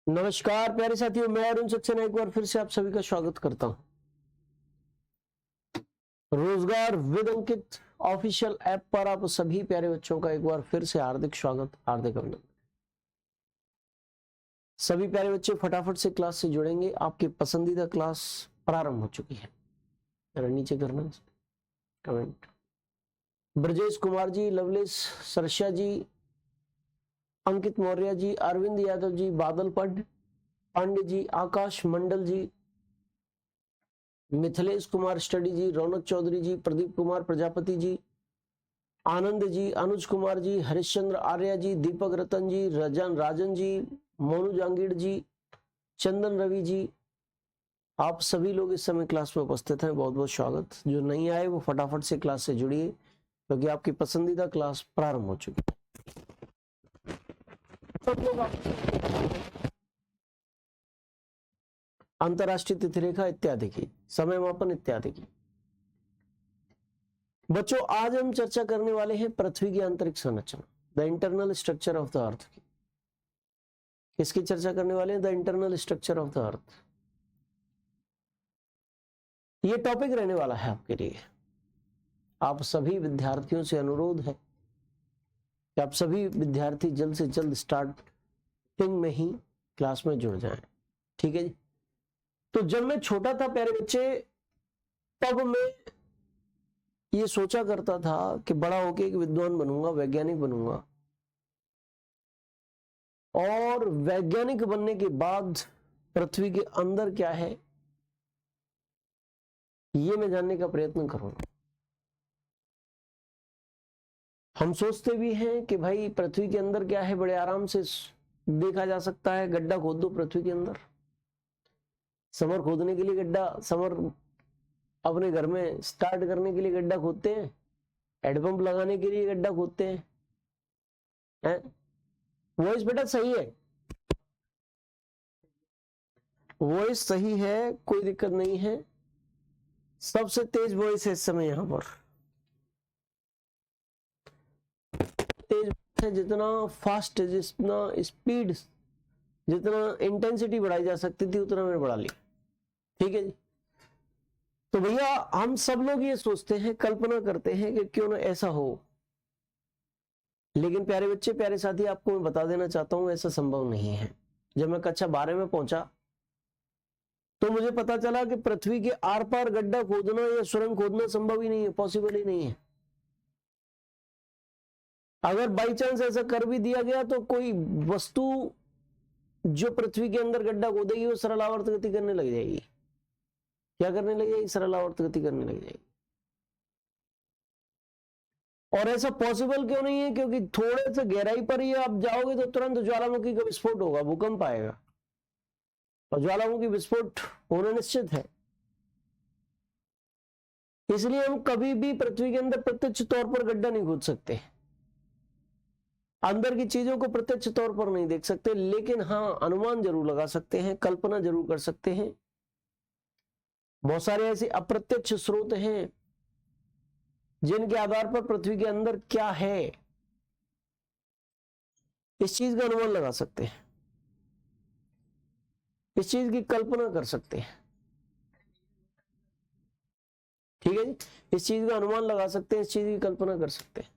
नमस्कार प्यारे साथियों, मैं अरुण सक्सेना एक बार फिर से आप सभी का स्वागत करता हूं। रोजगार विद अंकित ऑफिशियल ऐप पर आप सभी प्यारे बच्चों का एक बार फिर से हार्दिक स्वागत, हार्दिक अभिनंदन। सभी प्यारे बच्चे फटाफट से क्लास से जुड़ेंगे। आपकी पसंदीदा क्लास प्रारंभ हो चुकी है। जरा नीचे करना कमेंट। ब्रजेश कुमार जी, लवलेश सरशा जी, अंकित मौर्य जी, अरविंद यादव जी, बादल पांडे जी, आकाश मंडल जी, मिथिलेश कुमार स्टडी जी, रौनक चौधरी जी, प्रदीप कुमार प्रजापति जी, आनंद जी, अनुज कुमार जी, हरिश्चंद्र आर्य जी, दीपक रतन जी, राजन जी, मोनू जांगीड़ जी, चंदन रवि जी, आप सभी लोग इस समय क्लास में उपस्थित हैं। बहुत बहुत स्वागत। जो नहीं आए वो फटाफट से क्लास से जुड़िए क्योंकि आपकी पसंदीदा क्लास प्रारंभ हो चुकी है। सब लोग अंतरराष्ट्रीय तिथिरेखा इत्यादि की, समय मापन इत्यादि की। बच्चों, आज हम चर्चा करने वाले हैं पृथ्वी की आंतरिक संरचना, the internal structure of the अर्थ की। किसकी चर्चा करने वाले हैं? The internal structure of the अर्थ। ये टॉपिक रहने वाला है आपके लिए। आप सभी विद्यार्थियों से अनुरोध है कि आप सभी विद्यार्थी जल्द से जल्द स्टार्टिंग में ही क्लास में जुड़ जाएं। ठीक है जी। तो जब मैं छोटा था प्यारे बच्चे, तब मैं ये सोचा करता था कि बड़ा होके एक विद्वान बनूंगा, वैज्ञानिक बनूंगा, और वैज्ञानिक बनने के बाद पृथ्वी के अंदर क्या है ये मैं जानने का प्रयत्न करूंगा। हम सोचते भी हैं कि भाई पृथ्वी के अंदर क्या है, बड़े आराम से देखा जा सकता है। गड्ढा खोद दो पृथ्वी के अंदर। समर खोदने के लिए गड्ढा, समर अपने घर में स्टार्ट करने के लिए गड्ढा खोदते हैं, हेडपंप लगाने के लिए गड्ढा खोदते हैं। वॉइस बेटा सही है, वॉइस सही है, कोई दिक्कत नहीं है। सबसे तेज वॉइस है इस समय यहां पर। तेज है, जितना फास्ट, जितना स्पीड, जितना इंटेंसिटी बढ़ाई जा सकती थी उतना मैंने बढ़ा लिया। ठीक है जी। तो भैया हम सब लोग ये सोचते हैं, कल्पना करते हैं कि क्यों ना ऐसा हो, लेकिन प्यारे बच्चे, प्यारे साथी, आपको मैं बता देना चाहता हूं ऐसा संभव नहीं है। जब मैं कक्षा 12 में पहुंचा तो मुझे पता चला कि पृथ्वी के आर पार गड्ढा खोदना या सुरंग खोदना संभव ही नहीं है, पॉसिबल ही नहीं है। अगर बाई चांस ऐसा कर भी दिया गया तो कोई वस्तु जो पृथ्वी के अंदर गड्ढा खोदेगी वो सरल आवर्त गति करने लग जाएगी। क्या करने लग जाएगी? सरल आवर्त गति करने लग जाएगी। और ऐसा पॉसिबल क्यों नहीं है? क्योंकि थोड़े से गहराई पर ही आप जाओगे तो तुरंत ज्वालामुखी का विस्फोट होगा, भूकंप आएगा, और ज्वालामुखी विस्फोट होना निश्चित है। इसलिए हम कभी भी पृथ्वी के अंदर प्रत्यक्ष तौर पर गड्ढा नहीं खोद सकते, अंदर की चीजों को प्रत्यक्ष तौर पर नहीं देख सकते, लेकिन हाँ अनुमान जरूर लगा सकते हैं, कल्पना जरूर कर सकते हैं। बहुत सारे ऐसे अप्रत्यक्ष स्रोत हैं जिनके आधार पर पृथ्वी के अंदर क्या है इस चीज का अनुमान लगा सकते हैं, इस चीज की कल्पना कर सकते हैं। ठीक है जी। इस चीज का अनुमान लगा सकते हैं, इस चीज की कल्पना कर सकते हैं।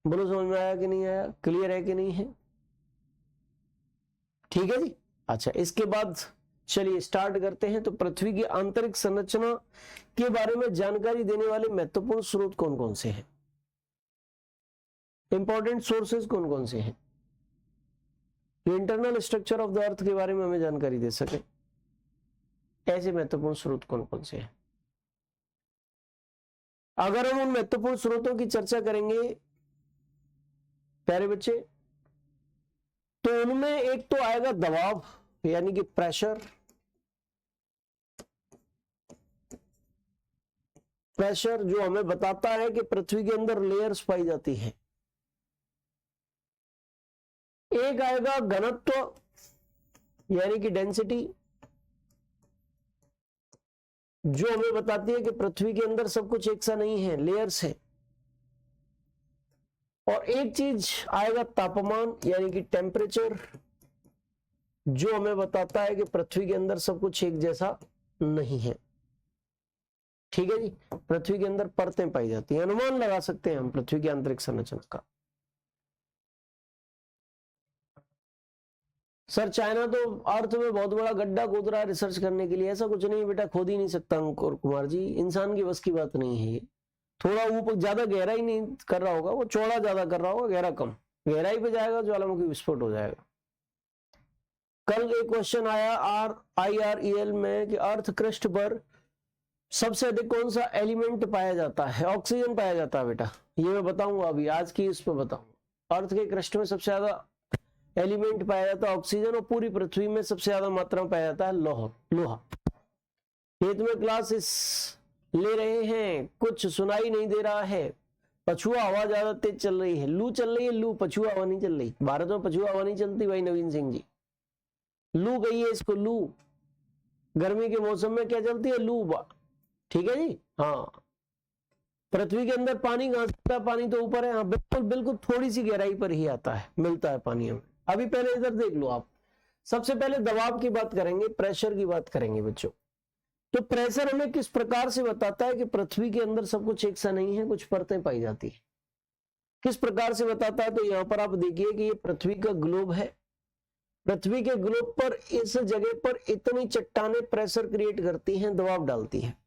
बोलो समझ में आया कि नहीं आया? क्लियर है कि नहीं है? ठीक है जी। अच्छा, इसके बाद चलिए स्टार्ट करते हैं। तो पृथ्वी की आंतरिक संरचना के बारे में जानकारी देने वाले महत्वपूर्ण स्रोत कौन कौन से हैं? इंपॉर्टेंट सोर्सेज कौन कौन से हैं जो इंटरनल स्ट्रक्चर ऑफ द अर्थ के बारे में हमें जानकारी दे सके? ऐसे महत्वपूर्ण स्रोत कौन कौन से हैं? अगर हम उन महत्वपूर्ण स्रोतों की चर्चा करेंगे प्यारे बच्चे, तो उनमें एक तो आएगा दबाव, यानी कि प्रेशर। प्रेशर जो हमें बताता है कि पृथ्वी के अंदर लेयर्स पाई जाती हैं। एक आएगा घनत्व, यानी कि डेंसिटी, जो हमें बताती है कि पृथ्वी के अंदर सब कुछ एक सा नहीं है, लेयर्स है। और एक चीज आएगा तापमान यानी कि टेम्परेचर, जो हमें बताता है कि पृथ्वी के अंदर सब कुछ एक जैसा नहीं है। ठीक है जी, पृथ्वी के अंदर परतें पाई जाती हैं, अनुमान लगा सकते हैं हम पृथ्वी की आंतरिक संरचना का। सर चाइना तो अर्थ में बहुत बड़ा गड्ढा खोद रहा है रिसर्च करने के लिए। ऐसा कुछ नहीं बेटा, खोद ही नहीं सकता अंकुर कुमार जी, इंसान की बस की बात नहीं है ये। थोड़ा ऊपर ज्यादा गहराई नहीं कर रहा होगा वो, चौड़ा ज्यादा कर रहा होगा, गहरा कम। गहराई पे जाएगा ज्वालामुखी विस्फोट हो जाएगा। कल एक क्वेश्चन आया IREL में कि अर्थ क्रस्ट पर सबसे अधिक कौन सा एलिमेंट पाया जाता है? ऑक्सीजन पाया जाता है बेटा, ये मैं बताऊंगा अभी, आज की इस पर बताऊंगा। अर्थ के क्रस्ट में सबसे ज्यादा एलिमेंट पाया जाता है ऑक्सीजन, और पूरी पृथ्वी में सबसे ज्यादा मात्रा में पाया जाता है लोहा। खेत में क्लासेस ले रहे हैं, कुछ सुनाई नहीं दे रहा है, पछुआ हवा ज्यादा तेज चल रही है, लू चल रही है, लू, पछुआ हवा नहीं चल रही। भारत में पछुआ हवा नहीं चलती भाई नवीन सिंह जी, लू गई है इसको, लू। गर्मी के मौसम में क्या चलती है? लू। ठीक है जी, हाँ। पृथ्वी के अंदर पानी कहां से आता है? पानी तो ऊपर है, हाँ बिल्कुल बिल्कुल, थोड़ी सी गहराई पर ही आता है, मिलता है पानी हमें। अभी पहले इधर देख लो आप, सबसे पहले दबाव की बात करेंगे, प्रेशर की बात करेंगे बच्चों। तो प्रेशर हमें किस प्रकार से बताता है कि पृथ्वी के अंदर सब कुछ एक सा नहीं है, कुछ परतें पाई जाती है। किस प्रकार से बताता है? तो यहां पर आप देखिए कि ये पृथ्वी का ग्लोब है। पृथ्वी के ग्लोब पर इस जगह पर इतनी चट्टानें प्रेशर क्रिएट करती हैं, दबाव डालती हैं।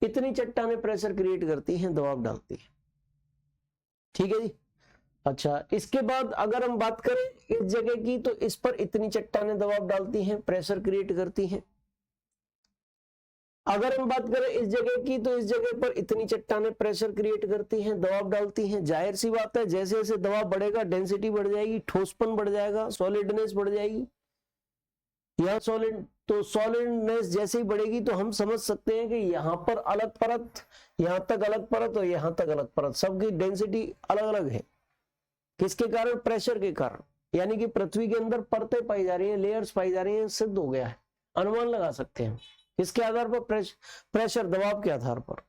इतनी चट्टानें प्रेशर क्रिएट करती हैं, दबाव डालती हैं। ठीक है जी। अच्छा, इसके बाद अगर हम बात करें इस जगह की, तो इस पर इतनी चट्टानें दबाव डालती हैं, प्रेशर क्रिएट करती हैं। अगर हम बात करें इस जगह की, तो इस जगह पर इतनी चट्टानें प्रेशर क्रिएट करती हैं, दबाव डालती हैं। जाहिर सी बात है, जैसे जैसे दबाव बढ़ेगा डेंसिटी बढ़ जाएगी, ठोसपन बढ़ जाएगा, सॉलिडनेस बढ़ जाएगी। यहाँ सॉलिडनेस जैसे ही बढ़ेगी तो हम समझ सकते हैं कि यहाँ पर अलग परत, यहाँ तक अलग परत और यहाँ तक अलग परत, सबकी डेंसिटी अलग अलग है। किसके कारण? प्रेशर के कारण। यानी कि पृथ्वी के अंदर परतें पाई जा रही हैं, लेयर्स पाई जा रही हैं, सिद्ध हो गया है, अनुमान लगा सकते हैं। किसके आधार पर? प्रेशर, दबाव के आधार पर।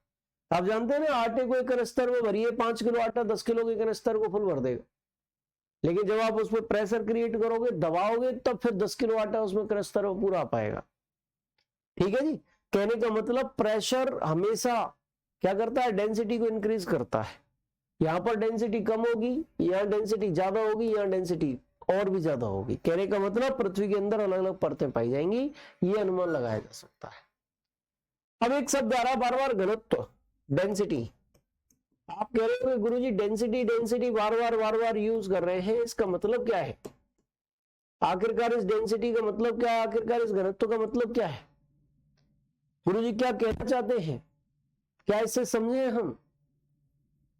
आप जानते हैं ना, आटे को एक कनस्तर में भरिए, 5 किलो आटा 10 किलो के कनस्तर को फुल भर देगा, लेकिन जब आप उसमें प्रेशर क्रिएट करोगे, दबाओगे, तब फिर 10 किलो आटा उसमें कनस्तर में पूरा आ पाएगा। ठीक है जी। कहने का मतलब प्रेशर हमेशा क्या करता है? डेंसिटी को इंक्रीज करता है। यहाँ पर डेंसिटी कम होगी, यहाँ डेंसिटी ज्यादा होगी, यहाँ डेंसिटी और भी ज्यादा होगी। कहने का मतलब पृथ्वी के अंदर अलग अलग परतें पाई जाएंगी, ये अनुमान लगाया जा सकता है। अब एक शब्द आ रहा है बार बार, घनत्व, डेंसिटी। आप कह रहे हो गुरुजी डेंसिटी डेंसिटी बार बार यूज कर रहे हैं, इसका मतलब क्या है? आखिरकार इस डेंसिटी का मतलब क्या है? आखिरकार इस घनत्व का मतलब क्या है? गुरुजी क्या कहना चाहते हैं? क्या इससे समझे हम?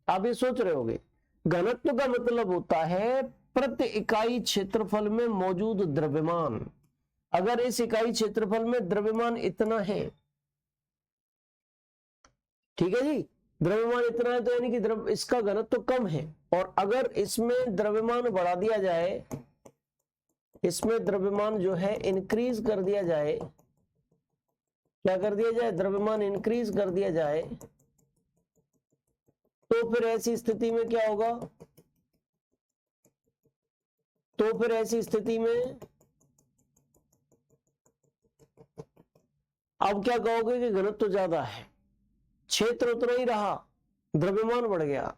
आप ये सोच रहे होगे, घनत्व का मतलब होता है प्रति इकाई क्षेत्रफल में मौजूद द्रव्यमान। अगर इस इकाई क्षेत्रफल में द्रव्यमान इतना है, ठीक है जी, द्रव्यमान इतना है, तो यानी कि इसका घनत्व कम है। और अगर इसमें द्रव्यमान बढ़ा दिया जाए, इसमें द्रव्यमान जो है इंक्रीज कर दिया जाए, क्या कर दिया जाए? द्रव्यमान इंक्रीज कर दिया जाए, तो फिर ऐसी स्थिति में क्या होगा? तो फिर ऐसी स्थिति में अब क्या कहोगे कि घनत्व ज्यादा है, क्षेत्र उतना ही रहा, द्रव्यमान बढ़ गया,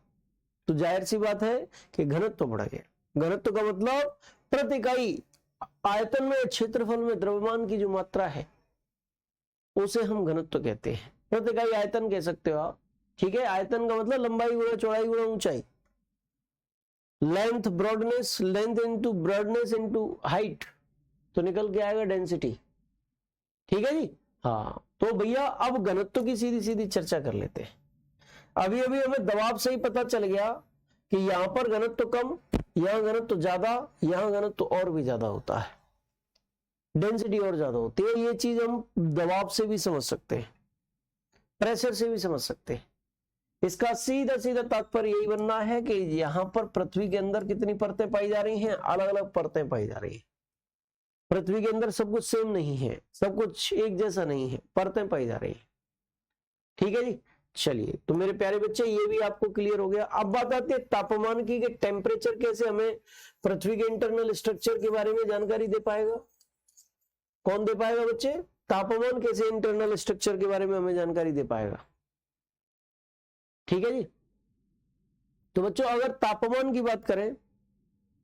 तो जाहिर सी बात है कि घनत्व बढ़ गया। घनत्व का मतलब प्रति इकाई आयतन में, क्षेत्रफल में द्रव्यमान की जो मात्रा है उसे हम घनत्व कहते हैं। प्रति इकाई आयतन कह सकते हो आप। ठीक है, आयतन का मतलब लंबाई गुणा चौड़ाई गुणा ऊंचाई, length broadness, length into broadness into height, तो निकल के आएगा डेंसिटी। ठीक है जी। हाँ, तो भैया अब घनत्व की सीधी सीधी चर्चा कर लेते हैं। अभी अभी हमें दबाव से ही पता चल गया कि यहां पर घनत्व कम, यहां घनत्व ज्यादा, यहां घनत्व और भी ज्यादा होता है, डेंसिटी और ज्यादा होती है। ये चीज हम दबाव से भी समझ सकते हैं, प्रेशर से भी समझ सकते हैं। इसका सीधा सीधा तात्पर्य यही बनना है कि यहां पर पृथ्वी के अंदर कितनी परतें पाई जा रही हैं? अलग अलग परतें पाई जा रही है। पृथ्वी के अंदर सब कुछ सेम नहीं है, सब कुछ एक जैसा नहीं है, परतें पाई जा रही है। ठीक है जी। चलिए, तो मेरे प्यारे बच्चे ये भी आपको क्लियर हो गया। अब बात आती है तापमान की, कि टेम्परेचर कैसे हमें पृथ्वी के इंटरनल स्ट्रक्चर के बारे में जानकारी दे पाएगा। कौन दे पाएगा बच्चे? तापमान कैसे इंटरनल स्ट्रक्चर के बारे में हमें जानकारी दे पाएगा। ठीक है जी। तो बच्चों अगर तापमान की बात करें,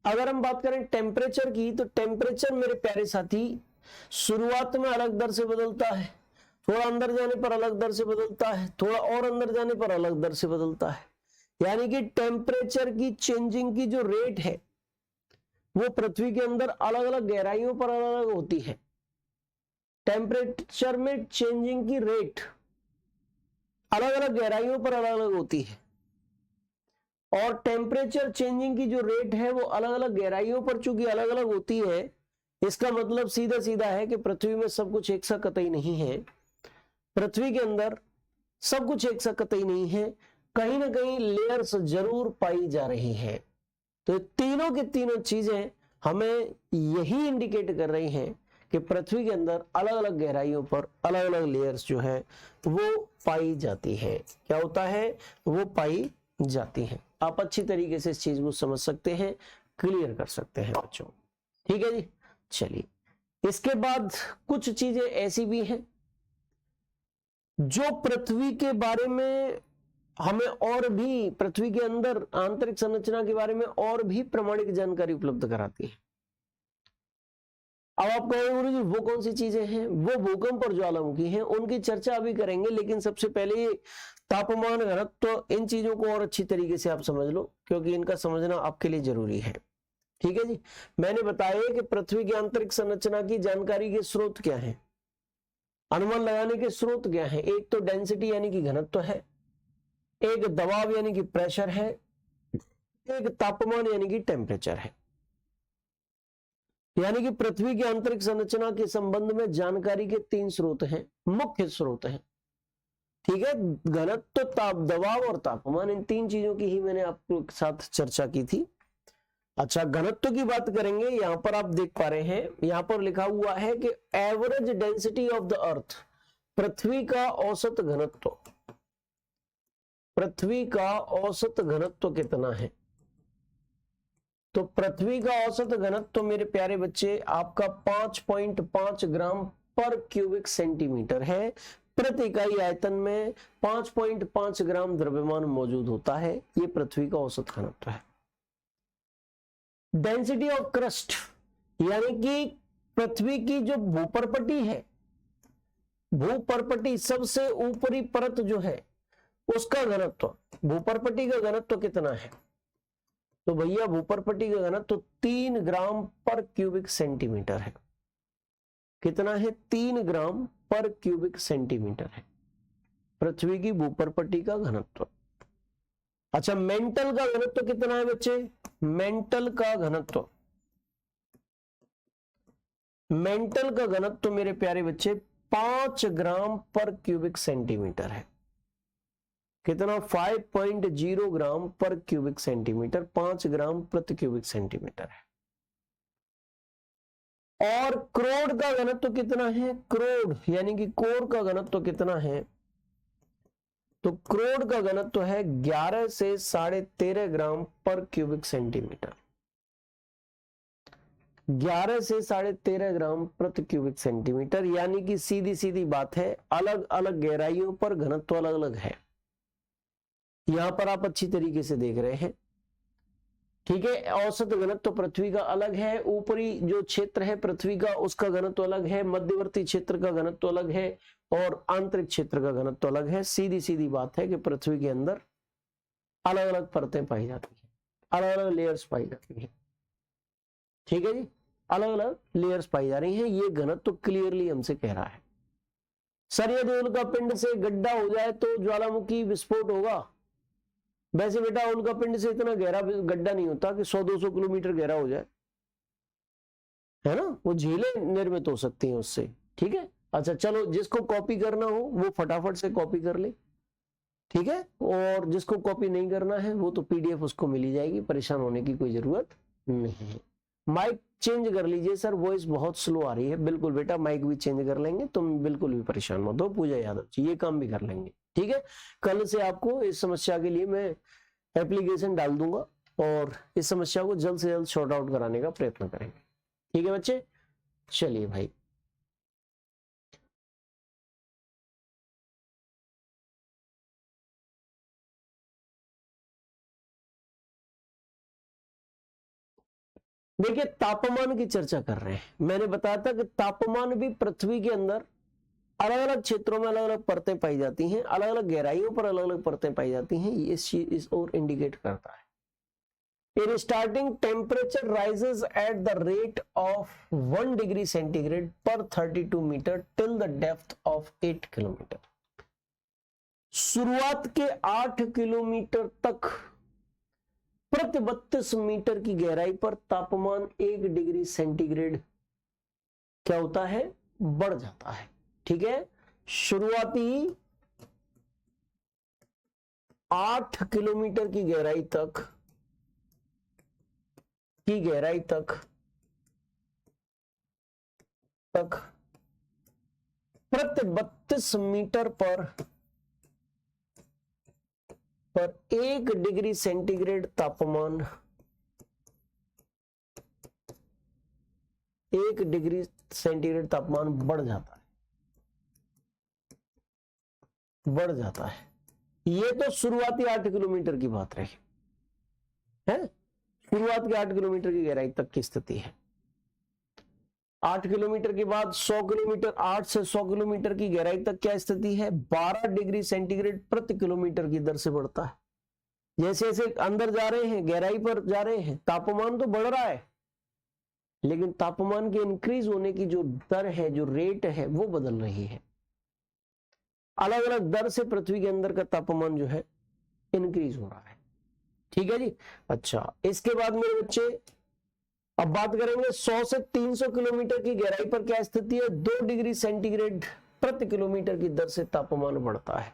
अगर हम बात करें टेम्परेचर की, तो टेम्परेचर मेरे प्यारे साथी शुरुआत में अलग दर से बदलता है, थोड़ा अंदर जाने पर अलग दर से बदलता है, थोड़ा और अंदर जाने पर अलग दर से बदलता है। यानी कि टेम्परेचर की चेंजिंग की जो रेट है वो पृथ्वी के अंदर अलग अलग गहराइयों पर अलग अलग होती है। टेम्परेचर में चेंजिंग की रेट अलग अलग गहराइयों पर अलग अलग होती है, और टेम्परेचर चेंजिंग की जो रेट है वो अलग अलग गहराइयों पर चूंकि अलग अलग होती है, इसका मतलब सीधा सीधा है कि पृथ्वी में सब कुछ एक सा कतई नहीं है। पृथ्वी के अंदर सब कुछ एक सा कतई नहीं है, कहीं ना कहीं लेयर्स जरूर पाई जा रही है। तो तीनों की तीनों चीजें हमें यही इंडिकेट कर रही हैं कि पृथ्वी के अंदर अलग अलग गहराइयों पर अलग अलग लेयर्स जो है वो पाई जाती है। क्या होता है? वो पाई जाती है। आप अच्छी तरीके से इस चीज को समझ सकते हैं, क्लियर कर सकते हैं बच्चों। ठीक है जी। चलिए, इसके बाद कुछ चीजें ऐसी भी हैं जो पृथ्वी के बारे में हमें और भी, पृथ्वी के अंदर आंतरिक संरचना के बारे में और भी प्रामाणिक जानकारी उपलब्ध कराती है। अब आप कहेंगे गुरुजी वो कौन सी चीजें हैं? वो भूकंप और ज्वालामुखी हैं, उनकी चर्चा अभी करेंगे, लेकिन सबसे पहले तापमान, घनत्व, तो इन चीजों को और अच्छी तरीके से आप समझ लो, क्योंकि इनका समझना आपके लिए जरूरी है। ठीक है जी। मैंने बताया कि पृथ्वी की आंतरिक संरचना की जानकारी के स्रोत क्या है, अनुमान लगाने के स्रोत क्या है। एक तो डेंसिटी यानी कि घनत्व है, एक दबाव यानी कि प्रेशर है, एक तापमान यानी कि टेम्परेचर है। यानी कि पृथ्वी की आंतरिक संरचना के संबंध में जानकारी के तीन स्रोत हैं, मुख्य स्रोत हैं। ठीक है, घनत्व, ताप, दबाव और तापमान, इन तीन चीजों की ही मैंने आपके साथ चर्चा की थी। अच्छा, घनत्व की बात करेंगे। यहां पर आप देख पा रहे हैं, यहां पर लिखा हुआ है कि average density of the earth, पृथ्वी का औसत घनत्व, पृथ्वी का औसत घनत्व कितना है? तो पृथ्वी का औसत घनत्व मेरे प्यारे बच्चे आपका 5.5 ग्राम पर क्यूबिक सेंटीमीटर है। प्रति इकाई आयतन में 5.5 ग्राम द्रव्यमान मौजूद होता है। ये पृथ्वी का औसत घनत्व है। डेंसिटी ऑफ क्रस्ट, यानी कि पृथ्वी की जो भूपर्पटी है, भूपर्पटी सबसे ऊपरी परत जो है उसका घनत्व, भूपर्पटी का घनत्व कितना है? तो भैया भूपर्पटी का घनत्व 3 ग्राम पर क्यूबिक सेंटीमीटर है। कितना है? 3 ग्राम पर क्यूबिक सेंटीमीटर है पृथ्वी की भूपर्पटी का घनत्व। अच्छा, मेंटल का घनत्व कितना है बच्चे? मेंटल का घनत्व, मेंटल का घनत्व मेरे प्यारे बच्चे 5 ग्राम पर क्यूबिक सेंटीमीटर है। कितना? 5.0 ग्राम पर क्यूबिक सेंटीमीटर, 5 ग्राम प्रति क्यूबिक सेंटीमीटर है। और क्रोड का घनत्व कितना है? क्रोड यानी कि कोर का घनत्व कितना है? तो क्रोड का घनत्व है 11 से 13.5 ग्राम पर क्यूबिक सेंटीमीटर, 11 से 13.5 ग्राम प्रति क्यूबिक सेंटीमीटर। यानी कि सीधी सीधी बात है, अलग अलग गहराइयों पर घनत्व अलग अलग है। यहां पर आप अच्छी तरीके से देख रहे हैं। ठीक है, औसत घनत्व पृथ्वी का अलग है, ऊपरी जो क्षेत्र है पृथ्वी का उसका घनत्व अलग है, मध्यवर्ती क्षेत्र का घनत्व अलग है, और आंतरिक क्षेत्र का घनत्व अलग है। सीधी सीधी बात है कि पृथ्वी के अंदर अलग अलग परतें पाई जाती है, अलग अलग लेयर्स पाई जाती है। ठीक है जी, अलग अलग लेयर्स पाई जा रही हैं। ये घनत्व क्लियरली हमसे कह रहा है। सर यदि उल्का पिंड से गड्ढा हो जाए तो ज्वालामुखी विस्फोट होगा? वैसे बेटा उल्का पिंड से इतना गहरा गड्ढा नहीं होता कि 100-200 किलोमीटर गहरा हो जाए, है ना। वो झीलें निर्मित हो सकती हैं उससे। ठीक है, अच्छा चलो, जिसको कॉपी करना हो वो फटाफट से कॉपी कर ले। ठीक है, और जिसको कॉपी नहीं करना है वो तो पीडीएफ उसको मिली जाएगी, परेशान होने की कोई जरूरत नहीं है। माइक चेंज कर लीजिए सर, वॉइस बहुत स्लो आ रही है। बिल्कुल बेटा, माइक भी चेंज कर लेंगे, तुम बिल्कुल भी परेशान मत हो पूजा यादव जी, ये काम भी कर लेंगे। ठीक है, कल से आपको इस समस्या के लिए मैं एप्लीकेशन डाल दूंगा और इस समस्या को जल्द से जल्द शॉर्ट आउट कराने का प्रयत्न करेंगे। ठीक है बच्चे, चलिए भाई। देखिए, तापमान की चर्चा कर रहे हैं। मैंने बताया था कि तापमान भी पृथ्वी के अंदर अलग अलग क्षेत्रों में अलग अलग परतें पाई जाती हैं, अलग अलग गहराइयों पर अलग अलग परतें पाई जाती हैं। ये इस चीज इस और इंडिकेट करता है। In starting, temperature rises at the rate of 1 degree centigrade per 32 meter till the depth of 8 kilometre. शुरुआत के 8 किलोमीटर तक प्रति 32 मीटर की गहराई पर तापमान 1 डिग्री सेंटीग्रेड क्या होता है, बढ़ जाता है। ठीक है, शुरुआती 8 किलोमीटर की गहराई तक प्रति 32 मीटर पर 1 डिग्री सेंटीग्रेड तापमान 1 डिग्री सेंटीग्रेड तापमान बढ़ जाता है। ये तो शुरुआती 8 किलोमीटर की बात रही है, शुरुआत के 8 किलोमीटर की गहराई तक की स्थिति है। 8 किलोमीटर के बाद 100 किलोमीटर, 8 से 100 किलोमीटर की गहराई तक क्या स्थिति है, 12 डिग्री सेंटीग्रेड प्रति किलोमीटर की दर से बढ़ता है। जैसे जैसे अंदर जा रहे हैं, गहराई पर जा रहे हैं, तापमान तो बढ़ रहा है, लेकिन तापमान के इंक्रीज होने की जो दर है, जो रेट है, वो बदल रही है। अलग अलग दर से पृथ्वी के अंदर का तापमान जो है इंक्रीज हो रहा है। ठीक है जी। अच्छा, इसके बाद मेरे बच्चे अब बात करेंगे 100 से 300 किलोमीटर की गहराई पर क्या स्थिति है, 2 डिग्री सेंटीग्रेड प्रति किलोमीटर की दर से तापमान बढ़ता है।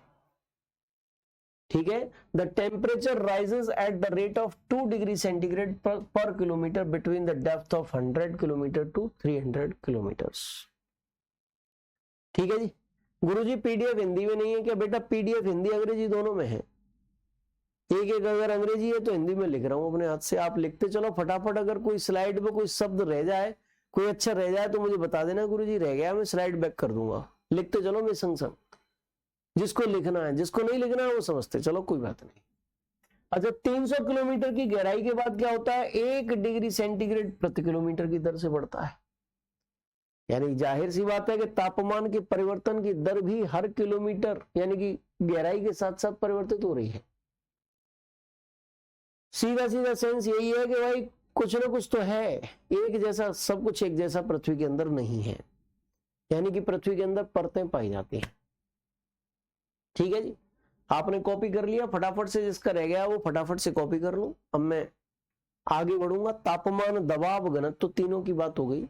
ठीक है, the temperature rises at the rate of 2 degree centigrade per kilometre between the depth of 100 kilometre to 300 kilometres. ठीक है जी। गुरुजी पीडीएफ हिंदी में नहीं है क्या? बेटा पीडीएफ हिंदी अंग्रेजी दोनों में है। एक एक अगर अंग्रेजी है तो हिंदी में लिख रहा हूं अपने हाथ से, आप लिखते चलो फटाफट। अगर कोई स्लाइड में कोई शब्द रह जाए, कोई अच्छा रह जाए तो मुझे बता देना, गुरुजी रह गया, मैं स्लाइड बैक कर दूंगा। लिखते चलो मैं संग संग, जिसको लिखना है, जिसको नहीं लिखना है वो समझते चलो, कोई बात नहीं। अच्छा, 300 किलोमीटर की गहराई के बाद क्या होता है, 1 डिग्री सेंटीग्रेड प्रति किलोमीटर की दर से बढ़ता है। यानी जाहिर सी बात है कि तापमान के परिवर्तन की दर भी हर किलोमीटर यानी कि गहराई के साथ साथ परिवर्तित हो रही है। सीधा सीधा सेंस यही है कि भाई कुछ ना कुछ तो है, एक जैसा सब कुछ एक जैसा पृथ्वी के अंदर नहीं है, यानी कि पृथ्वी के अंदर परतें पाई जाती हैं। ठीक है जी, आपने कॉपी कर लिया फटाफट से, जिसका रह गया वो फटाफट से कॉपी कर लो। अब मैं आगे बढ़ूंगा। तापमान, दबाव, घनत्व तो तीनों की बात हो गई।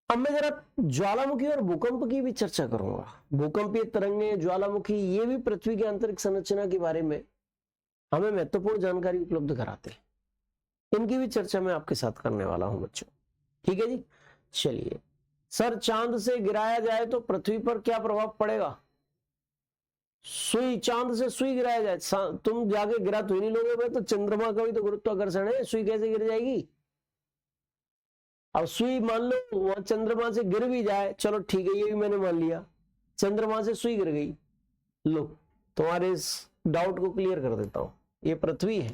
अब मैं जरा ज्वालामुखी और भूकंप की भी चर्चा करूंगा। भूकंपीय तरंगें, ज्वालामुखी, ये भी पृथ्वी के आंतरिक संरचना के बारे में हमें महत्वपूर्ण जानकारी उपलब्ध कराते हैं। इनकी भी चर्चा मैं आपके साथ करने वाला हूं बच्चों। ठीक है जी। चलिए, सर चांद से गिराया जाए तो पृथ्वी पर क्या प्रभाव पड़ेगा? सुई, चांद से सुई गिराया जाए, तुम जाके गिरा तो ही नहीं लोगे भाई, तो चंद्रमा का भी तो गुरुत्वाकर्षण है, सुई कैसे गिर जाएगी? अब सुई मान लो वहां चंद्रमा से गिर भी जाए, चलो ठीक है, ये भी मैंने मान लिया, चंद्रमा से सुई गिर गई। लो, तुम्हारे इस डाउट को क्लियर कर देता हूं। ये पृथ्वी है,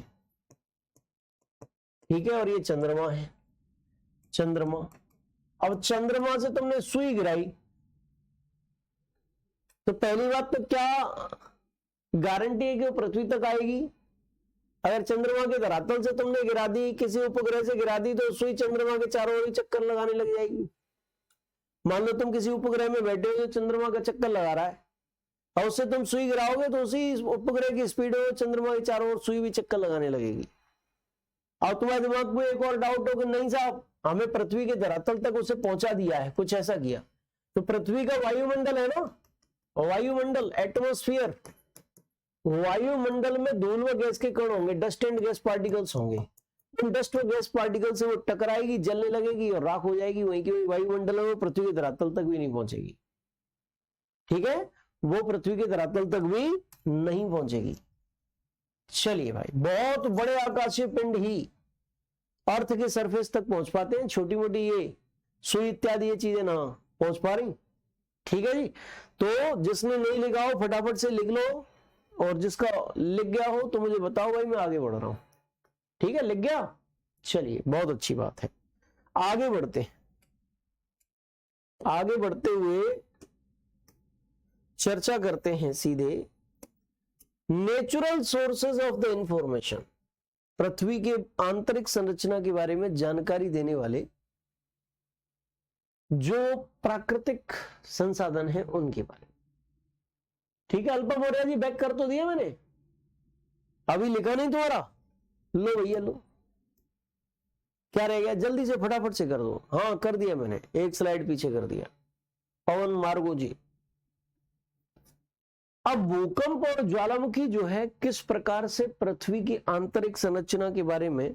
ठीक है, और ये चंद्रमा है, चंद्रमा। अब चंद्रमा से तुमने सुई गिराई तो पहली बात तो क्या गारंटी है कि वो पृथ्वी तक आएगी? अगर चंद्रमा के धरातल से तुमने गिरा दी, किसी उपग्रह से गिरा दी, तो सुई चंद्रमा के चारों ओर चक्कर लगाने लग जाएगी। मान लो तुम किसी उपग्रह में बैठे हो जो चंद्रमा का चक्कर लगा रहा है, और उससे तुम सुई गिराओगे तो उसी उपग्रह की स्पीड में चंद्रमा के चारों ओर सुई भी चक्कर लगाने लगेगी। और तुम्हारे दिमाग में एक और डाउट हो कि नहीं साहब, हमें पृथ्वी के धरातल तक उसे पहुंचा दिया है, कुछ ऐसा किया तो पृथ्वी का वायुमंडल है ना, वायुमंडल, एटमॉस्फेयर, वायुमंडल में धूल व गैस के कण होंगे, डस्ट एंड गैस पार्टिकल्स होंगे। उन डस्ट और गैस पार्टिकल से वो टकराएगी, जलने लगेगी और राख हो जाएगी, वहीं की वहीं वायुमंडल में पृथ्वी के धरातल तक भी नहीं पहुंचेगी। ठीक है, वो पृथ्वी के धरातल तक भी नहीं पहुंचेगी। चलिए भाई, बहुत बड़े आकाशीय पिंड ही अर्थ के सरफेस तक पहुंच पाते हैं, छोटी मोटी ये सुई इत्यादि ये चीजें ना पहुंच पा रही। ठीक है जी, तो जिसने नहीं लिखा हो फटाफट से लिख लो, और जिसका लिख गया हो तो मुझे बताओ भाई, मैं आगे बढ़ रहा हूं। ठीक है, लिख गया? चलिए, बहुत अच्छी बात है। आगे बढ़ते हुए चर्चा करते हैं सीधे natural sources of the information, पृथ्वी के आंतरिक संरचना के बारे में जानकारी देने वाले जो प्राकृतिक संसाधन है उनके बारे में। ठीक है, अल्पा मौर्य जी बैक कर तो दिया मैंने, अभी लिखा नहीं तुम्हारा? लो भैया लो, क्या रह गया? जल्दी से फटाफट से कर दो। हाँ कर दिया मैंने, एक स्लाइड पीछे कर दिया। पवन मार्गो जी, अब भूकंप और ज्वालामुखी जो है किस प्रकार से पृथ्वी की आंतरिक संरचना के बारे में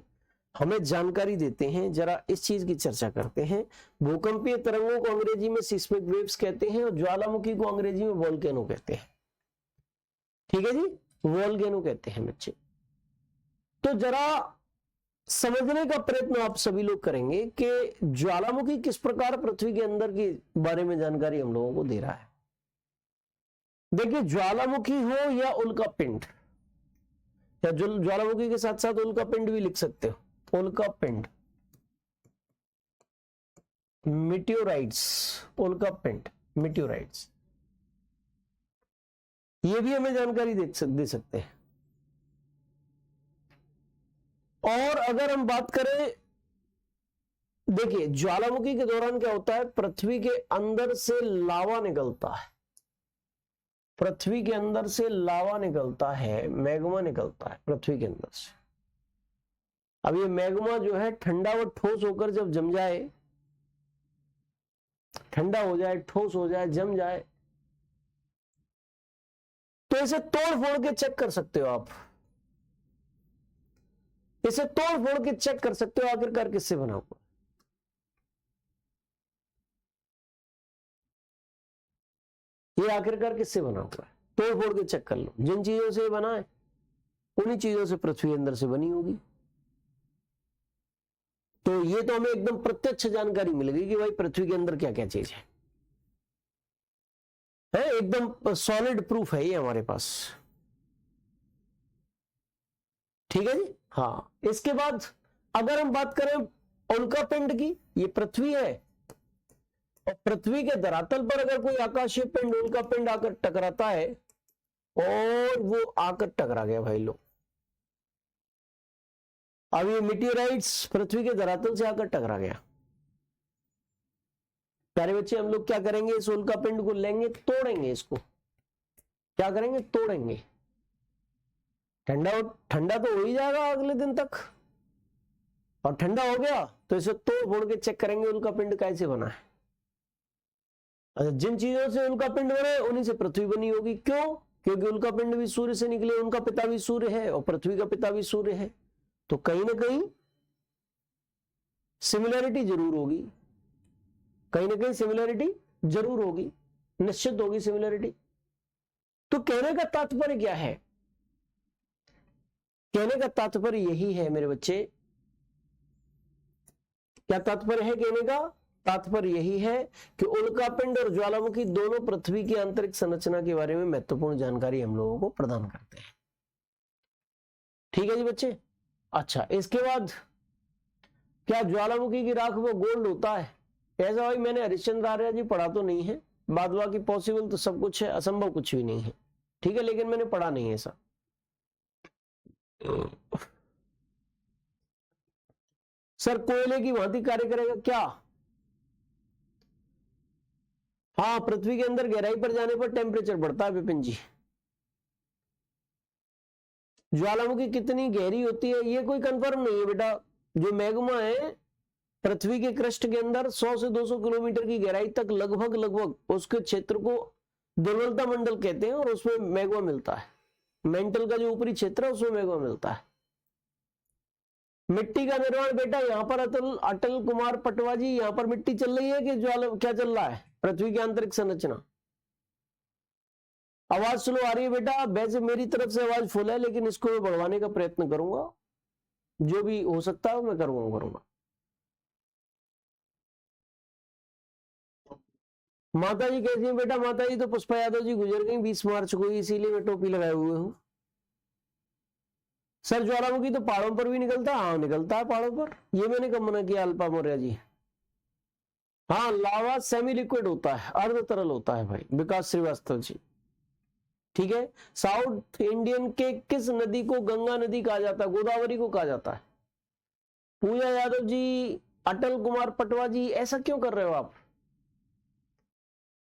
हमें जानकारी देते हैं, जरा इस चीज की चर्चा करते हैं। भूकंपीय तरंगों को अंग्रेजी में सिस्मिक वेव्स कहते हैं और ज्वालामुखी को अंग्रेजी में वोल्केनो कहते हैं। ठीक है जी, वोल्केनो कहते हैं बच्चे। तो जरा समझने का प्रयत्न आप सभी लोग करेंगे कि ज्वालामुखी किस प्रकार पृथ्वी के अंदर के बारे में जानकारी हम लोगों को दे रहा है। देखिए, ज्वालामुखी हो या उल्का पिंड, या ज्वालामुखी के साथ साथ उल्का पिंड भी लिख सकते हो, उल्का पिंड, मीटियोराइट्स, उल्का पिंड, मीटियोराइट्स, ये भी हमें जानकारी दे सकते हैं। और अगर हम बात करें, देखिए ज्वालामुखी के दौरान क्या होता है, पृथ्वी के अंदर से लावा निकलता है, पृथ्वी के अंदर से लावा निकलता है, मैग्मा निकलता है पृथ्वी के अंदर से। अब ये मैग्मा जो है ठंडा व ठोस होकर जब जम जाए, ठंडा हो जाए, ठोस हो जाए, जम जाए, तो इसे तोड़ फोड़ के चेक कर सकते हो आप, इसे तोड़ फोड़ के चेक कर सकते हो आखिरकार किससे बना हुआ। ये आखिरकार किससे बना हुआ है, तोड़ फोड़ के चेक कर लो। जिन चीजों से बना है उन्हीं चीजों से पृथ्वी अंदर से बनी होगी। तो ये तो हमें एकदम प्रत्यक्ष जानकारी मिलेगी कि भाई पृथ्वी के अंदर क्या क्या चीज है, एकदम सॉलिड प्रूफ है ये हमारे पास। ठीक है जी, हाँ। इसके बाद अगर हम बात करें उल्का पिंड की, ये पृथ्वी है और पृथ्वी के धरातल पर अगर कोई आकाशीय पिंड, उल्का पिंड आकर टकराता है, और वो आकर टकरा गया भाई लोग, अब ये मीटियोराइट्स पृथ्वी के धरातल से आकर टकरा गया, प्यारे बच्चे हम लोग क्या करेंगे, इस उल्का पिंड को लेंगे, तोड़ेंगे, इसको क्या करेंगे, तोड़ेंगे। ठंडा तो हो ही जाएगा अगले दिन तक, और ठंडा हो गया तो इसे तोड़ फोड़ के चेक करेंगे उल्का पिंड कैसे बना है। अच्छा, जिन चीजों से उल्का पिंड बना है उन्हीं से पृथ्वी बनी होगी। क्यों? क्योंकि उल्का पिंड भी सूर्य से निकले, उनका पिता भी सूर्य है और पृथ्वी का पिता भी सूर्य है, तो कहीं ना कहीं सिमिलैरिटी जरूर होगी, कहीं ना कहीं सिमिलैरिटी जरूर होगी, निश्चित होगी सिमिलैरिटी। तो कहने का तात्पर्य क्या है, कहने का तात्पर्य यही है मेरे बच्चे, क्या तात्पर्य है कहने का? तात्पर्य यही है कि उल्कापिंड और ज्वालामुखी दोनों पृथ्वी की आंतरिक संरचना के बारे में महत्वपूर्ण जानकारी हम लोगों को प्रदान करते हैं। ठीक है जी बच्चे। अच्छा, इसके बाद क्या ज्वालामुखी की राख में गोल्ड होता है? ऐसा भाई मैंने हरिश्चंद्र आर्य जी पढ़ा तो नहीं है, बाद बाकी पॉसिबल तो सब कुछ है, असंभव कुछ भी नहीं है। ठीक है, लेकिन मैंने पढ़ा नहीं है ऐसा। सर कोयले की भांति कार्य करेगा क्या? हाँ, पृथ्वी के अंदर गहराई पर जाने पर टेम्परेचर बढ़ता है विपिन जी। ज्वालामुखी कितनी गहरी होती है ये कोई कंफर्म नहीं है बेटा। जो मैग्मा है पृथ्वी के क्रस्ट के अंदर 100 से 200 किलोमीटर की गहराई तक लगभग उसके क्षेत्र को दुर्बलता मंडल कहते हैं, और उसमें मैग्मा मिलता है। मेंटल का जो ऊपरी क्षेत्र है उसमें मैग्मा मिलता है। मिट्टी का निर्माण बेटा यहाँ पर अटल अटल कुमार पटवा जी, यहाँ पर मिट्टी चल रही है कि ज्वाला क्या चल रहा है? पृथ्वी की आंतरिक संरचना। आवाज स्लो आ रही है बेटा, वैसे मेरी तरफ से आवाज फुल है, लेकिन इसको मैं बढ़वाने का प्रयत्न करूंगा, जो भी हो सकता है मैं करूंगा। माता जी कैसी हैं बेटा? माता जी तो पुष्पा यादव जी गुजर गई 20 मार्च को, इसीलिए मैं टोपी लगाए हुए हूँ। सर ज्वालामुखी तो पहाड़ों पर भी निकलता है? हाँ निकलता है पहाड़ों पर, ये मैंने कब मना किया अल्पा मौर्य जी? हाँ लावा सेमी लिक्विड होता है, अर्ध तरल होता है भाई विकास श्रीवास्तव जी, ठीक है। साउथ इंडियन के किस नदी को गंगा नदी कहा जाता है? गोदावरी को कहा जाता है। पूजा यादव जी, अटल कुमार पटवा जी, ऐसा क्यों कर रहे हो आप?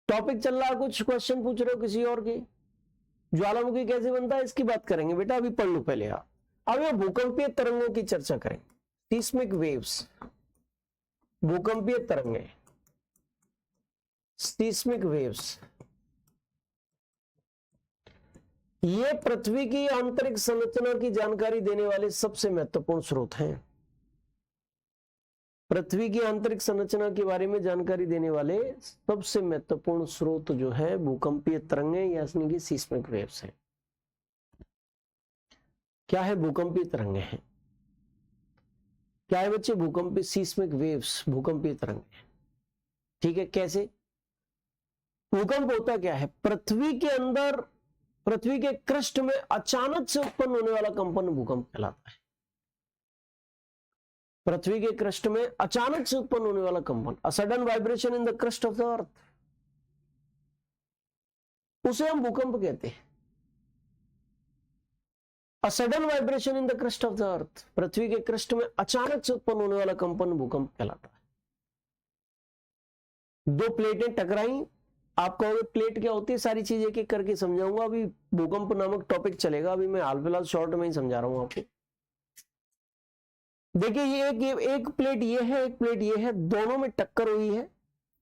टॉपिक चल रहा है, कुछ क्वेश्चन पूछ रहे हो किसी और की। ज्वालामुखी कैसे बनता है इसकी बात करेंगे बेटा, अभी पढ़ लो पहले आप। अब ये भूकंपीय तरंगों की चर्चा करें, सीस्मिक वेव्स, भूकंपीय तरंगे, सीस्मिक वेव्स। ये पृथ्वी की आंतरिक संरचना की जानकारी देने वाले सबसे महत्वपूर्ण स्रोत हैं। पृथ्वी की आंतरिक संरचना के बारे में जानकारी देने वाले सबसे महत्वपूर्ण स्रोत जो है भूकंपीय तरंगे यानी कि सीस्मिक वेव्स हैं। क्या है भूकंपीय तरंगे हैं? क्या है बच्चे? भूकंपीय सीस्मिक वेव्स, भूकंपीय तरंगे, ठीक है। कैसे भूकंप होता क्या है? पृथ्वी के अंदर, पृथ्वी के क्रस्ट में अचानक से उत्पन्न होने वाला कंपन भूकंप कहलाता है। पृथ्वी के क्रस्ट में अचानक से उत्पन्न होने वाला कंपन, a sudden vibration in the crust of the earth, उसे हम भूकंप कहते हैं। A sudden vibration in the crust of the earth, पृथ्वी के क्रस्ट में अचानक से उत्पन्न होने वाला कंपन भूकंप कहलाता है। दो प्लेटें टकराई, आप कहोगे प्लेट क्या होती है? सारी चीजें एक एक करके समझाऊंगा, अभी भूकंप नामक टॉपिक चलेगा, अभी मैं हाल फिलहाल शॉर्ट में ही समझा रहा हूं आपको। देखिए ये एक प्लेट ये है, एक प्लेट ये है, दोनों में टक्कर हुई है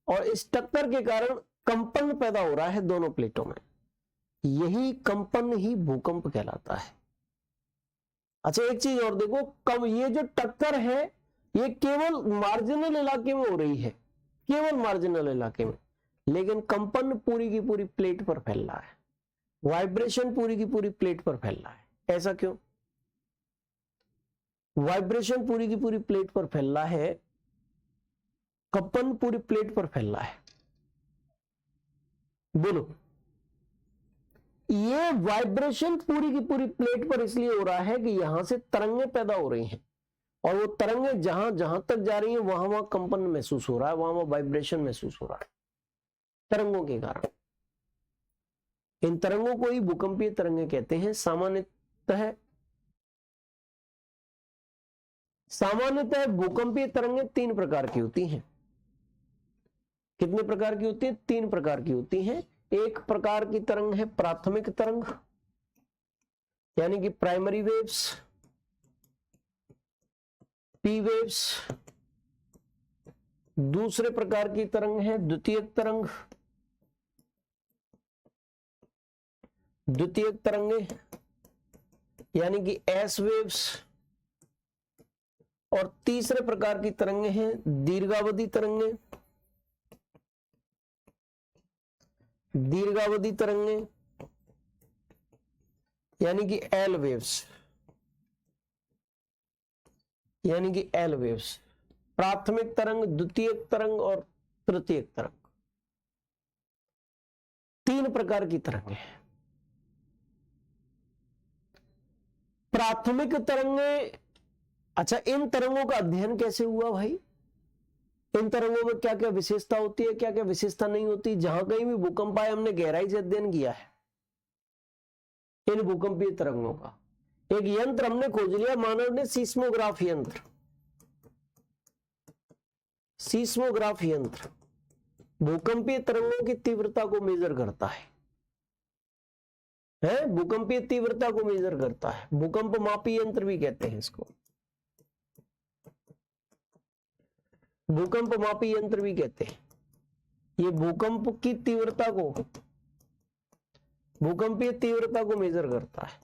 और इस टक्कर के कारण कंपन पैदा हो रहा है दोनों प्लेटों में, यही कंपन ही भूकंप कहलाता है। अच्छा एक चीज और देखो, कम ये जो टक्कर है ये केवल मार्जिनल इलाके में हो रही है, केवल मार्जिनल इलाके में, लेकिन कंपन पूरी की पूरी प्लेट पर फैल रहा है, वाइब्रेशन पूरी की पूरी प्लेट पर फैल रहा है। ऐसा क्यों? वाइब्रेशन पूरी की पूरी प्लेट पर फैल रहा है, कंपन पूरी प्लेट पर फैल रहा है, बोलो। ये वाइब्रेशन पूरी की पूरी प्लेट पर इसलिए हो रहा है कि यहां से तरंगे पैदा हो रही हैं और वो तरंगे जहां जहां तक जा रही हैं वहां वहां कंपन महसूस हो रहा है, वहां वहां वाइब्रेशन महसूस हो रहा है तरंगों के कारण। इन तरंगों को ही भूकंपीय तरंगे कहते हैं। सामान्यतः भूकंपीय तरंगे 3 प्रकार की होती हैं। कितने प्रकार की होती है? 3 प्रकार की होती हैं। एक प्रकार की तरंग है प्राथमिक तरंग, यानी कि प्राइमरी वेव्स, पी वेव्स। दूसरे प्रकार की तरंग है द्वितीयक तरंग, द्वितीयक तरंगे यानी कि एस वेव्स। और तीसरे प्रकार की तरंगे हैं दीर्घावधि तरंगे, दीर्घावधि तरंगे यानी कि एल वेव्स, यानी कि एल वेव्स। प्राथमिक तरंग, द्वितीयक तरंग और तृतीयक तरंग, 3 प्रकार की तरंगे। प्राथमिक तरंगे, अच्छा इन तरंगों का अध्ययन कैसे हुआ भाई? इन तरंगों में क्या क्या विशेषता होती है, क्या क्या विशेषता नहीं होती? जहां कहीं भी भूकंप आए हमने गहराई से अध्ययन किया है इन भूकंपीय तरंगों का। एक यंत्र हमने खोज लिया मानव ने, सीस्मोग्राफ यंत्र। सीस्मोग्राफ यंत्र भूकंपीय तरंगों की तीव्रता को मेजर करता है, भूकंपीय तीव्रता को मेजर करता है। भूकंप मापी यंत्र भी कहते हैं इसको, भूकंप मापी यंत्र भी कहते हैं। ये भूकंप की तीव्रता को, भूकंपीय तीव्रता को मेजर करता है।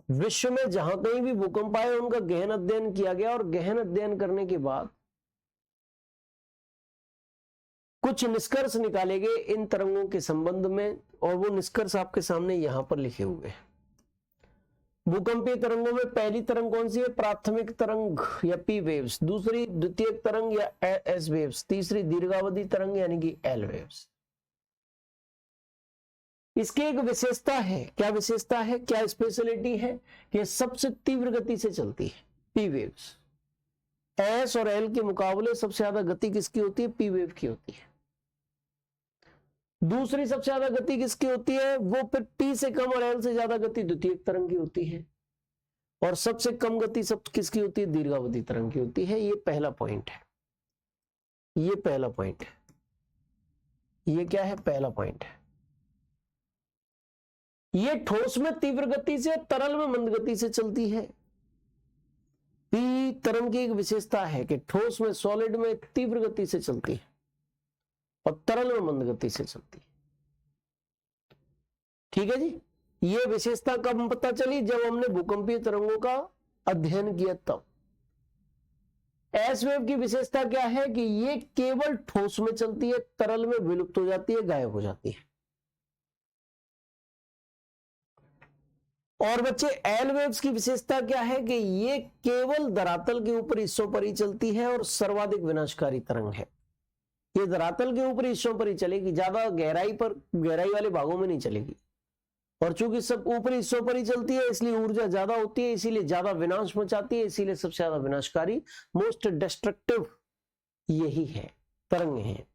विश्व में जहां कहीं भी भूकंप आए उनका गहन अध्ययन किया गया और गहन अध्ययन करने के बाद कुछ निष्कर्ष निकाले गए इन तरंगों के संबंध में, और वो निष्कर्ष आपके सामने यहां पर लिखे हुए हैं। भूकंपीय तरंगों में पहली तरंग कौन सी है? प्राथमिक तरंग या पी वेव्स, दूसरी द्वितीयक तरंग या एस वेव्स, तीसरी दीर्घावधि तरंग यानी कि एल वेव्स। इसकी एक विशेषता है, क्या विशेषता है, क्या स्पेशलिटी है कि ये सबसे तीव्र गति से चलती है, पी वेव्स। एस और एल के मुकाबले सबसे ज्यादा गति किसकी होती है? पी वेव की होती है। दूसरी सबसे ज्यादा गति किसकी होती है? वो फिर पी से कम और एल से ज्यादा गति द्वितीयक तरंग की होती है, और सबसे कम गति सब किसकी होती है? दीर्घावधि तरंग की होती है। ये पहला पॉइंट है, ये पहला पॉइंट है। ये क्या है? पहला पॉइंट है। ये ठोस में तीव्र गति से, तरल में मंद गति से चलती है। पी तरंग की एक विशेषता है कि ठोस में, सॉलिड में तीव्र गति से चलती है और तरल में मंद गति से चलती है। ठीक है जी। ये विशेषता कब पता चली? जब हमने भूकंपीय तरंगों का अध्ययन किया तब। एस वेव की विशेषता क्या है कि ये केवल ठोस में चलती है, तरल में विलुप्त हो जाती है, गायब हो जाती है। और बच्चे एल वेव्स की विशेषता क्या है कि ये केवल धरातल के ऊपर हिस्सों पर ही चलती है और सर्वाधिक विनाशकारी तरंग है। ये धरातल के ऊपर हिस्सों पर ही चलेगी, ज्यादा गहराई वाले भागों में नहीं चलेगी। और चूंकि सब ऊपरी हिस्सों पर ही चलती है इसलिए ऊर्जा ज्यादा होती है, इसीलिए ज्यादा विनाश मचाती है, इसीलिए सबसे ज्यादा विनाशकारी, मोस्ट डिस्ट्रक्टिव यही है, तरंग है।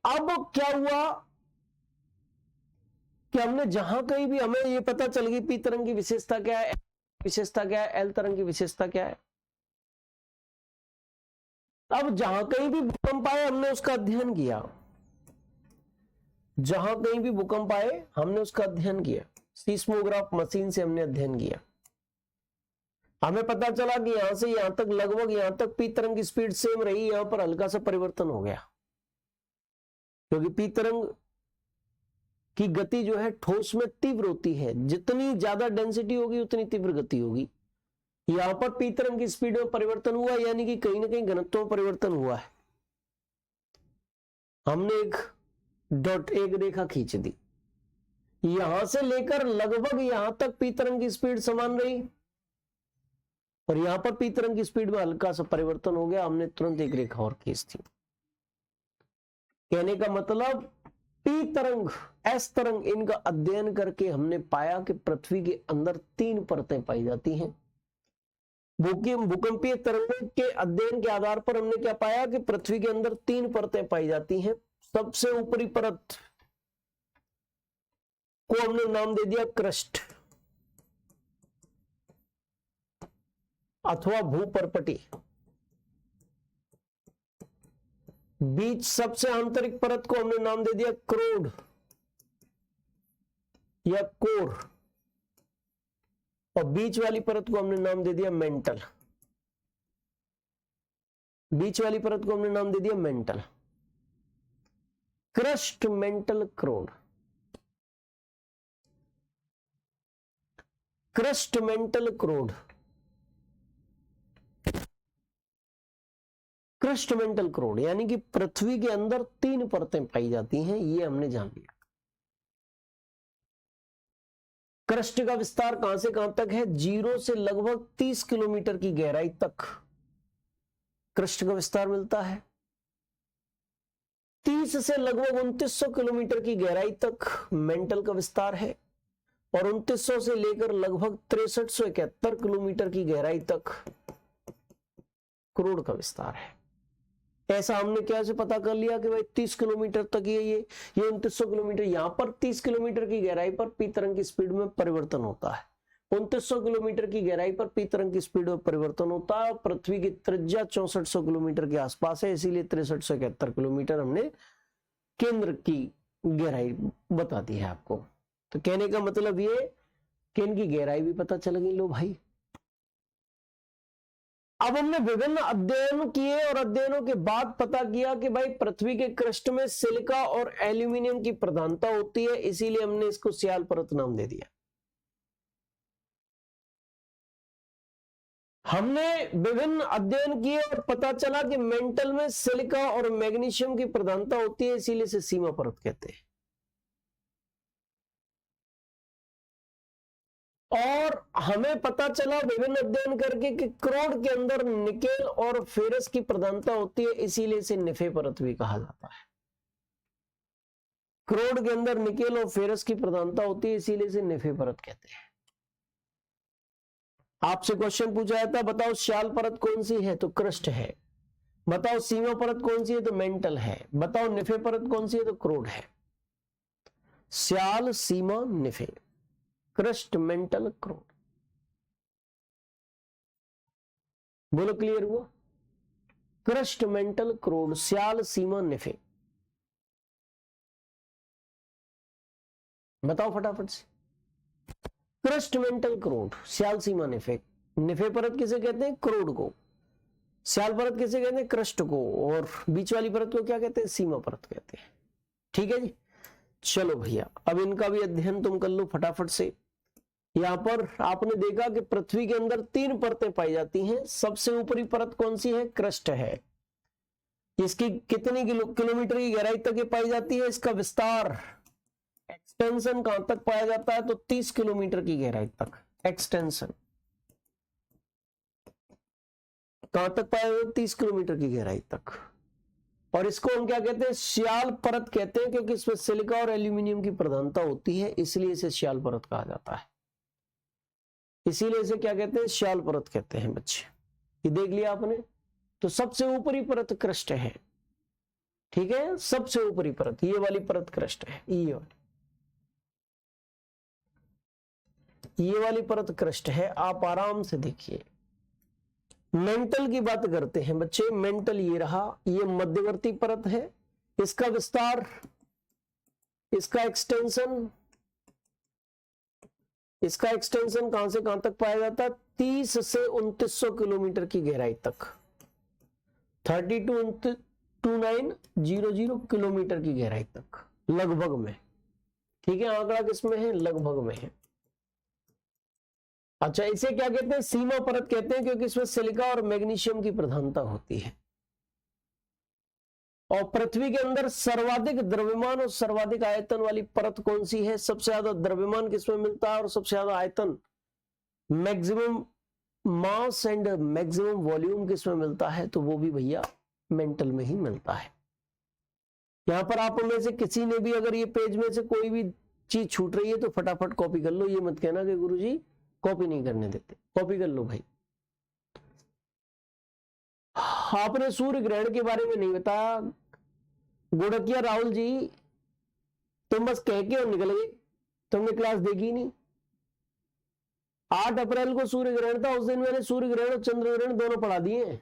अब क्या हुआ कि हमने जहां कहीं भी, हमें ये पता चल गई पी तरंग की विशेषता क्या है, विशेषता क्या है, एल तरंग की विशेषता क्या है। अब जहां कहीं भी भूकंप आए हमने उसका अध्ययन किया, जहां कहीं भी भूकंप आए हमने उसका अध्ययन किया, सीस्मोग्राफ मशीन से हमने अध्ययन किया। हमें पता चला कि यहां से यहां तक, लगभग यहां तक पी तरंग की स्पीड सेम रही, यहां पर हल्का सा परिवर्तन हो गया, क्योंकि पी तरंग की गति जो है ठोस में तीव्र होती है, जितनी ज्यादा डेंसिटी होगी उतनी तीव्र गति होगी। यहां पर पी तरंग की स्पीड में परिवर्तन हुआ, यानी कि कहीं ना कहीं घनत्व में परिवर्तन हुआ है। हमने एक रेखा खींच दी, यहां से लेकर लगभग यहां तक पी तरंग की स्पीड समान रही, और यहां पर पी तरंग की स्पीड में हल्का सा परिवर्तन हो गया, हमने तुरंत एक रेखा और खींच दी। कहने का मतलब पी तरंग, एस तरंग, इनका अध्ययन करके हमने पाया कि पृथ्वी के अंदर 3 परतें पाई जाती हैं। भूकंपीय तरंगों के अध्ययन के आधार पर हमने क्या पाया कि पृथ्वी के अंदर 3 परतें पाई जाती हैं। सबसे ऊपरी परत को हमने नाम दे दिया क्रस्ट अथवा भूपर्पटी। बीच सबसे आंतरिक परत को हमने नाम दे दिया क्रोड या कोर, और बीच वाली परत को हमने नाम दे दिया मेंटल। बीच वाली परत को हमने नाम दे दिया मेंटल। क्रस्ट, मेंटल, क्रोड। क्रस्ट, मेंटल, क्रोड। क्रस्ट, मेंटल, क्रोड, यानी कि पृथ्वी के अंदर 3 परतें पाई जाती हैं, ये हमने जान लिया। क्रस्ट का विस्तार कहां से कहां तक है? 0 से लगभग 30 किलोमीटर की गहराई तक क्रस्ट का विस्तार मिलता है। 30 से लगभग 2900 किलोमीटर की गहराई तक मेंटल का विस्तार है, और 2900 से लेकर लगभग 6371 किलोमीटर की गहराई तक क्रोड का विस्तार है। ऐसा हमने कैसे पता कर लिया कि भाई 30 किलोमीटर तक ये 2900 किलोमीटर, यहां पर 30 किलोमीटर की गहराई पर पी तरंग की स्पीड में परिवर्तन होता है, 2900 किलोमीटर की गहराई पर पी तरंग की स्पीड में परिवर्तन होता है। पृथ्वी की त्रिज्या 6400 किलोमीटर के आसपास है, इसीलिए 6371 किलोमीटर हमने केंद्र की गहराई बता दी है आपको। तो कहने का मतलब ये कि इनकी गहराई भी पता चल गई। लो भाई, अब हमने विभिन्न अध्ययन किए और अध्ययनों के बाद पता किया कि भाई पृथ्वी के क्रस्ट में सिलिका और एल्यूमिनियम की प्रधानता होती है, इसीलिए हमने इसको सियाल परत नाम दे दिया। हमने विभिन्न अध्ययन किए और पता चला कि मेंटल में सिलिका और मैग्नीशियम की प्रधानता होती है, इसीलिए इसे सीमा परत कहते हैं। और हमें पता चला विभिन्न अध्ययन करके कि क्रोड के अंदर निकेल और फेरस की प्रधानता होती है, इसीलिए इसे निफे परत भी कहा जाता है। क्रोड के अंदर निकेल और फेरस की प्रधानता होती है, इसीलिए इसे निफे परत कहते हैं। आपसे क्वेश्चन पूछा जाता है, बताओ श्याल परत कौन सी है, तो क्रस्ट है। बताओ सीमा परत कौन सी है, तो मेंटल है। बताओ निफे परत कौन सी है, तो क्रोड है। श्याल, सीमा, निफे, क्रस्ट, मेंटल, क्रोड। बोलो क्लियर हुआ? क्रस्ट, मेंटल, क्रोड, श्याल, सीमा, निफे। बताओ फटाफट से। क्रस्ट, मेंटल, क्रोड, श्याल, सीमा, निफे। निफे परत किसे कहते हैं? क्रोड को। श्याल परत किसे कहते हैं? क्रस्ट को। और बीच वाली परत को क्या कहते हैं? सीमा परत कहते हैं। ठीक है जी, चलो भैया अब इनका भी अध्ययन तुम कर लो फटाफट से। यहां पर आपने देखा कि पृथ्वी के अंदर 3 परतें पाई जाती हैं। सबसे ऊपरी परत कौन सी है? क्रस्ट है। इसकी कितनी किलोमीटर की गहराई तक ये पाई जाती है? इसका विस्तार, एक्सटेंशन कहां तक पाया जाता है? तो 30 किलोमीटर की गहराई तक एक्सटेंशन। कहां तक पाया जाता है? 30 किलोमीटर की गहराई तक। और इसको हम क्या कहते हैं? श्याल परत कहते हैं, क्योंकि इसमें सिलिका और एल्यूमिनियम की प्रधानता होती है, इसलिए इसे श्याल परत कहा जाता है। इसीलिए इसे क्या कहते हैं? श्याल परत कहते हैं बच्चे। ये देख लिया आपने। तो सबसे ऊपरी परत क्रस्ट है। ठीक है, सबसे ऊपरी परत ये वाली परत क्रस्ट है। ये वाली परत क्रस्ट है। आप आराम से देखिए। मेंटल की बात करते हैं बच्चे। मेंटल ये रहा, ये मध्यवर्ती परत है। इसका विस्तार, इसका एक्सटेंशन कहां से कहां तक पाया जाता है? 30 से 2900 किलोमीटर की गहराई तक। 322900 किलोमीटर की गहराई तक लगभग में। ठीक है, आंकड़ा किसमें है? लगभग में है। अच्छा, इसे क्या कहते हैं? सीमा परत कहते हैं, क्योंकि इसमें सिलिका और मैग्नीशियम की प्रधानता होती है। और पृथ्वी के अंदर सर्वाधिक द्रव्यमान और सर्वाधिक आयतन वाली परत कौन सी है? सबसे ज्यादा द्रव्यमान किसमें मिलता है और सबसे ज्यादा आयतन, maximum mass and maximum volume किसमें मिलता है? तो वो भी भैया मेंटल में ही मिलता है। यहां पर आप में से किसी ने भी अगर ये पेज में से कोई भी चीज छूट रही है तो फटाफट कॉपी कर लो। ये मत कहना कि गुरुजी कॉपी नहीं करने देते, कॉपी कर लो भाई। आपने सूर्य ग्रहण के बारे में नहीं बताया। गुड़किया राहुल जी, तुम बस कह के और निकल गए, तुमने क्लास देखी नहीं। 8 अप्रैल को सूर्य ग्रहण था, उस दिन मैंने सूर्य ग्रहण और चंद्र ग्रहण दोनों पढ़ा दिए।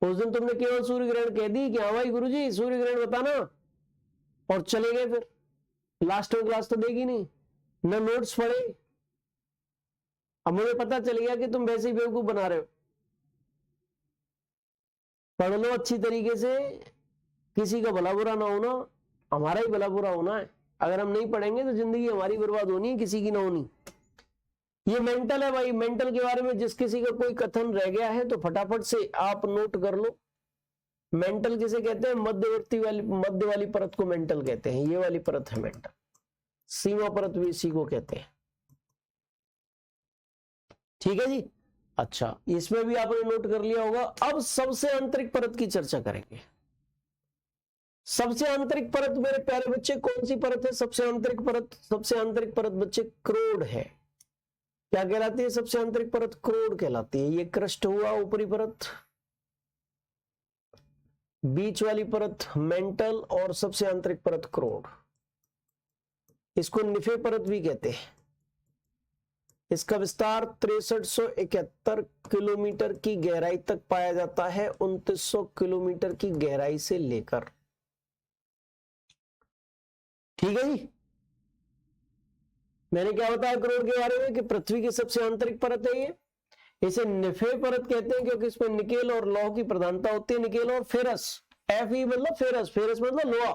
उस दिन तुमने केवल सूर्य ग्रहण कह दी कि हाँ भाई गुरुजी सूर्य ग्रहण बताना, और चले गए। फिर लास्ट में क्लास तो देखी नहीं, न नोट्स पढ़े। अब मुझे पता चल गया कि तुम वैसे ही बेवकूफ बना रहे हो। पढ़ लो अच्छी तरीके से, किसी का भला बुरा ना होना, हमारा ही भला बुरा होना है। अगर हम नहीं पढ़ेंगे तो जिंदगी हमारी बर्बाद होनी है, किसी की ना होनी। ये मेंटल है भाई। मेंटल के बारे में जिस किसी का कोई कथन रह गया है तो फटाफट से आप नोट कर लो। मेंटल किसे कहते हैं? मध्य वाली परत को मेंटल कहते हैं। ये वाली परत है मेंटल। सीमा परत भी इसी को कहते हैं। ठीक है जी। अच्छा, इसमें भी आपने नोट कर लिया होगा। अब सबसे आंतरिक परत की चर्चा करेंगे। सबसे आंतरिक परत मेरे प्यारे बच्चे कौन सी परत है? सबसे आंतरिक परत बच्चे क्रोड है। क्या कहलाती है? सबसे आंतरिक परत क्रोड कहलाती है। ये क्रस्ट हुआ ऊपरी परत, बीच वाली परत मेंटल और सबसे आंतरिक परत क्रोड। इसको निफे परत भी कहते हैं। इसका विस्तार 6371 किलोमीटर की गहराई तक पाया जाता है, 2900 किलोमीटर की गहराई से लेकर। ठीक है जी। मैंने क्या बताया क्रोड के बारे में कि पृथ्वी की सबसे आंतरिक परत है ये। इसे निफे परत कहते हैं क्योंकि इसमें निकेल और लौह की प्रधानता होती है, निकेल और फेरस, Fe मतलब फेरस, फेरस मतलब लोहा।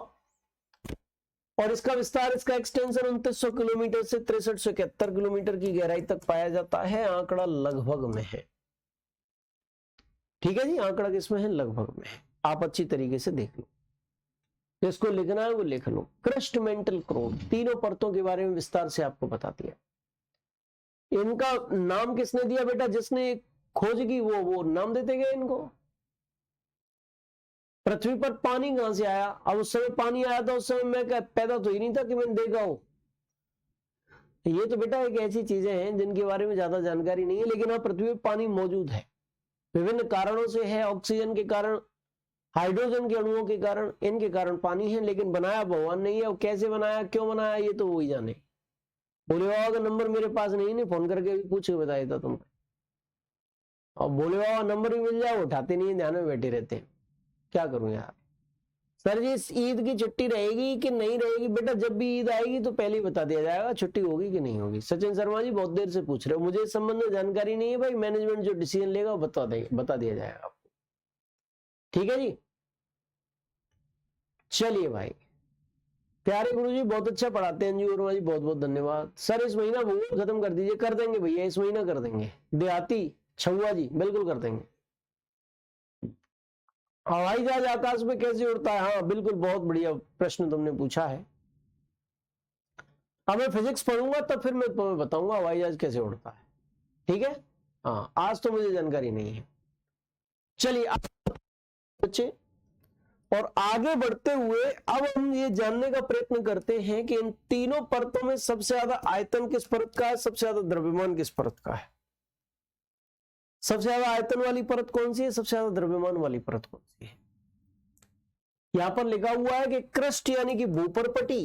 और इसका विस्तार, इसका एक्सटेंशन 2900 किलोमीटर से 6371 किलोमीटर की गहराई तक पाया जाता है। आंकड़ा लगभग में है, ठीक है जी, आंकड़ा किसमें है, लगभग में है। आप अच्छी तरीके से देख लो, जिसको लिखना है वो लिख लो। क्रस्ट मेंटल क्रोड, तीनों परतों के बारे में विस्तार से आपको बता दिया। इनका नाम किसने दिया बेटा, जिसने खोज की वो नाम देते गए इनको। पृथ्वी पर पानी कहां से आया, अब उस समय पानी आया था, उस समय मैं पैदा तो ही नहीं था कि मैंने देखा हो। ये तो बेटा एक ऐसी चीजें हैं जिनके बारे में ज्यादा जानकारी नहीं है, लेकिन हाँ पृथ्वी पर पानी मौजूद है, विभिन्न कारणों से है। ऑक्सीजन के कारण, हाइड्रोजन के अणुओं के कारण, इनके कारण पानी है, लेकिन बनाया भगवान नहीं है। और कैसे बनाया, क्यों बनाया, ये तो वही जाने। भोले बाबा का नंबर मेरे पास नहीं फोन करके भी पूछ के बता देता तुम। और भोले बाबा नंबर भी मिल जाए उठाते नहीं, ध्यान में बैठे रहते हैं। क्या करूं यार। सर जी इस ईद की छुट्टी रहेगी कि नहीं रहेगी, बेटा जब भी ईद आएगी तो पहले ही बता दिया जाएगा छुट्टी होगी कि नहीं होगी। सचिन शर्मा जी बहुत देर से पूछ रहे हो, मुझे इस संबंध में जानकारी नहीं है भाई, मैनेजमेंट जो डिसीजन लेगा वो बता दिया जाएगा आपको, ठीक है जी। चलिए भाई, प्यारे गुरु जी बहुत अच्छा पढ़ाते हैं जी, वर्मा जी बहुत बहुत धन्यवाद। सर इस महीना भूगोल खत्म कर दीजिए, कर देंगे भैया, इस महीना कर देंगे। देहाती छुआ जी बिल्कुल कर देंगे। हवाई जहाज आकाश में कैसे उड़ता है, हाँ बिल्कुल, बहुत बढ़िया प्रश्न तुमने पूछा है। अब मैं फिजिक्स पढ़ूंगा तब फिर मैं तुम्हें बताऊंगा हवाई जहाज कैसे उड़ता है, ठीक है। हाँ आज तो मुझे जानकारी नहीं है। चलिए बच्चे, और आगे बढ़ते हुए अब हम ये जानने का प्रयत्न करते हैं कि इन तीनों परतों में सबसे ज्यादा आयतन किस परत का है, सबसे ज्यादा द्रव्यमान किस परत का है। सबसे ज्यादा आयतन वाली परत कौन सी है, सबसे ज्यादा द्रव्यमान वाली परत कौन सी है। यहां पर लिखा हुआ है कि क्रस्ट यानी कि भूपरपटी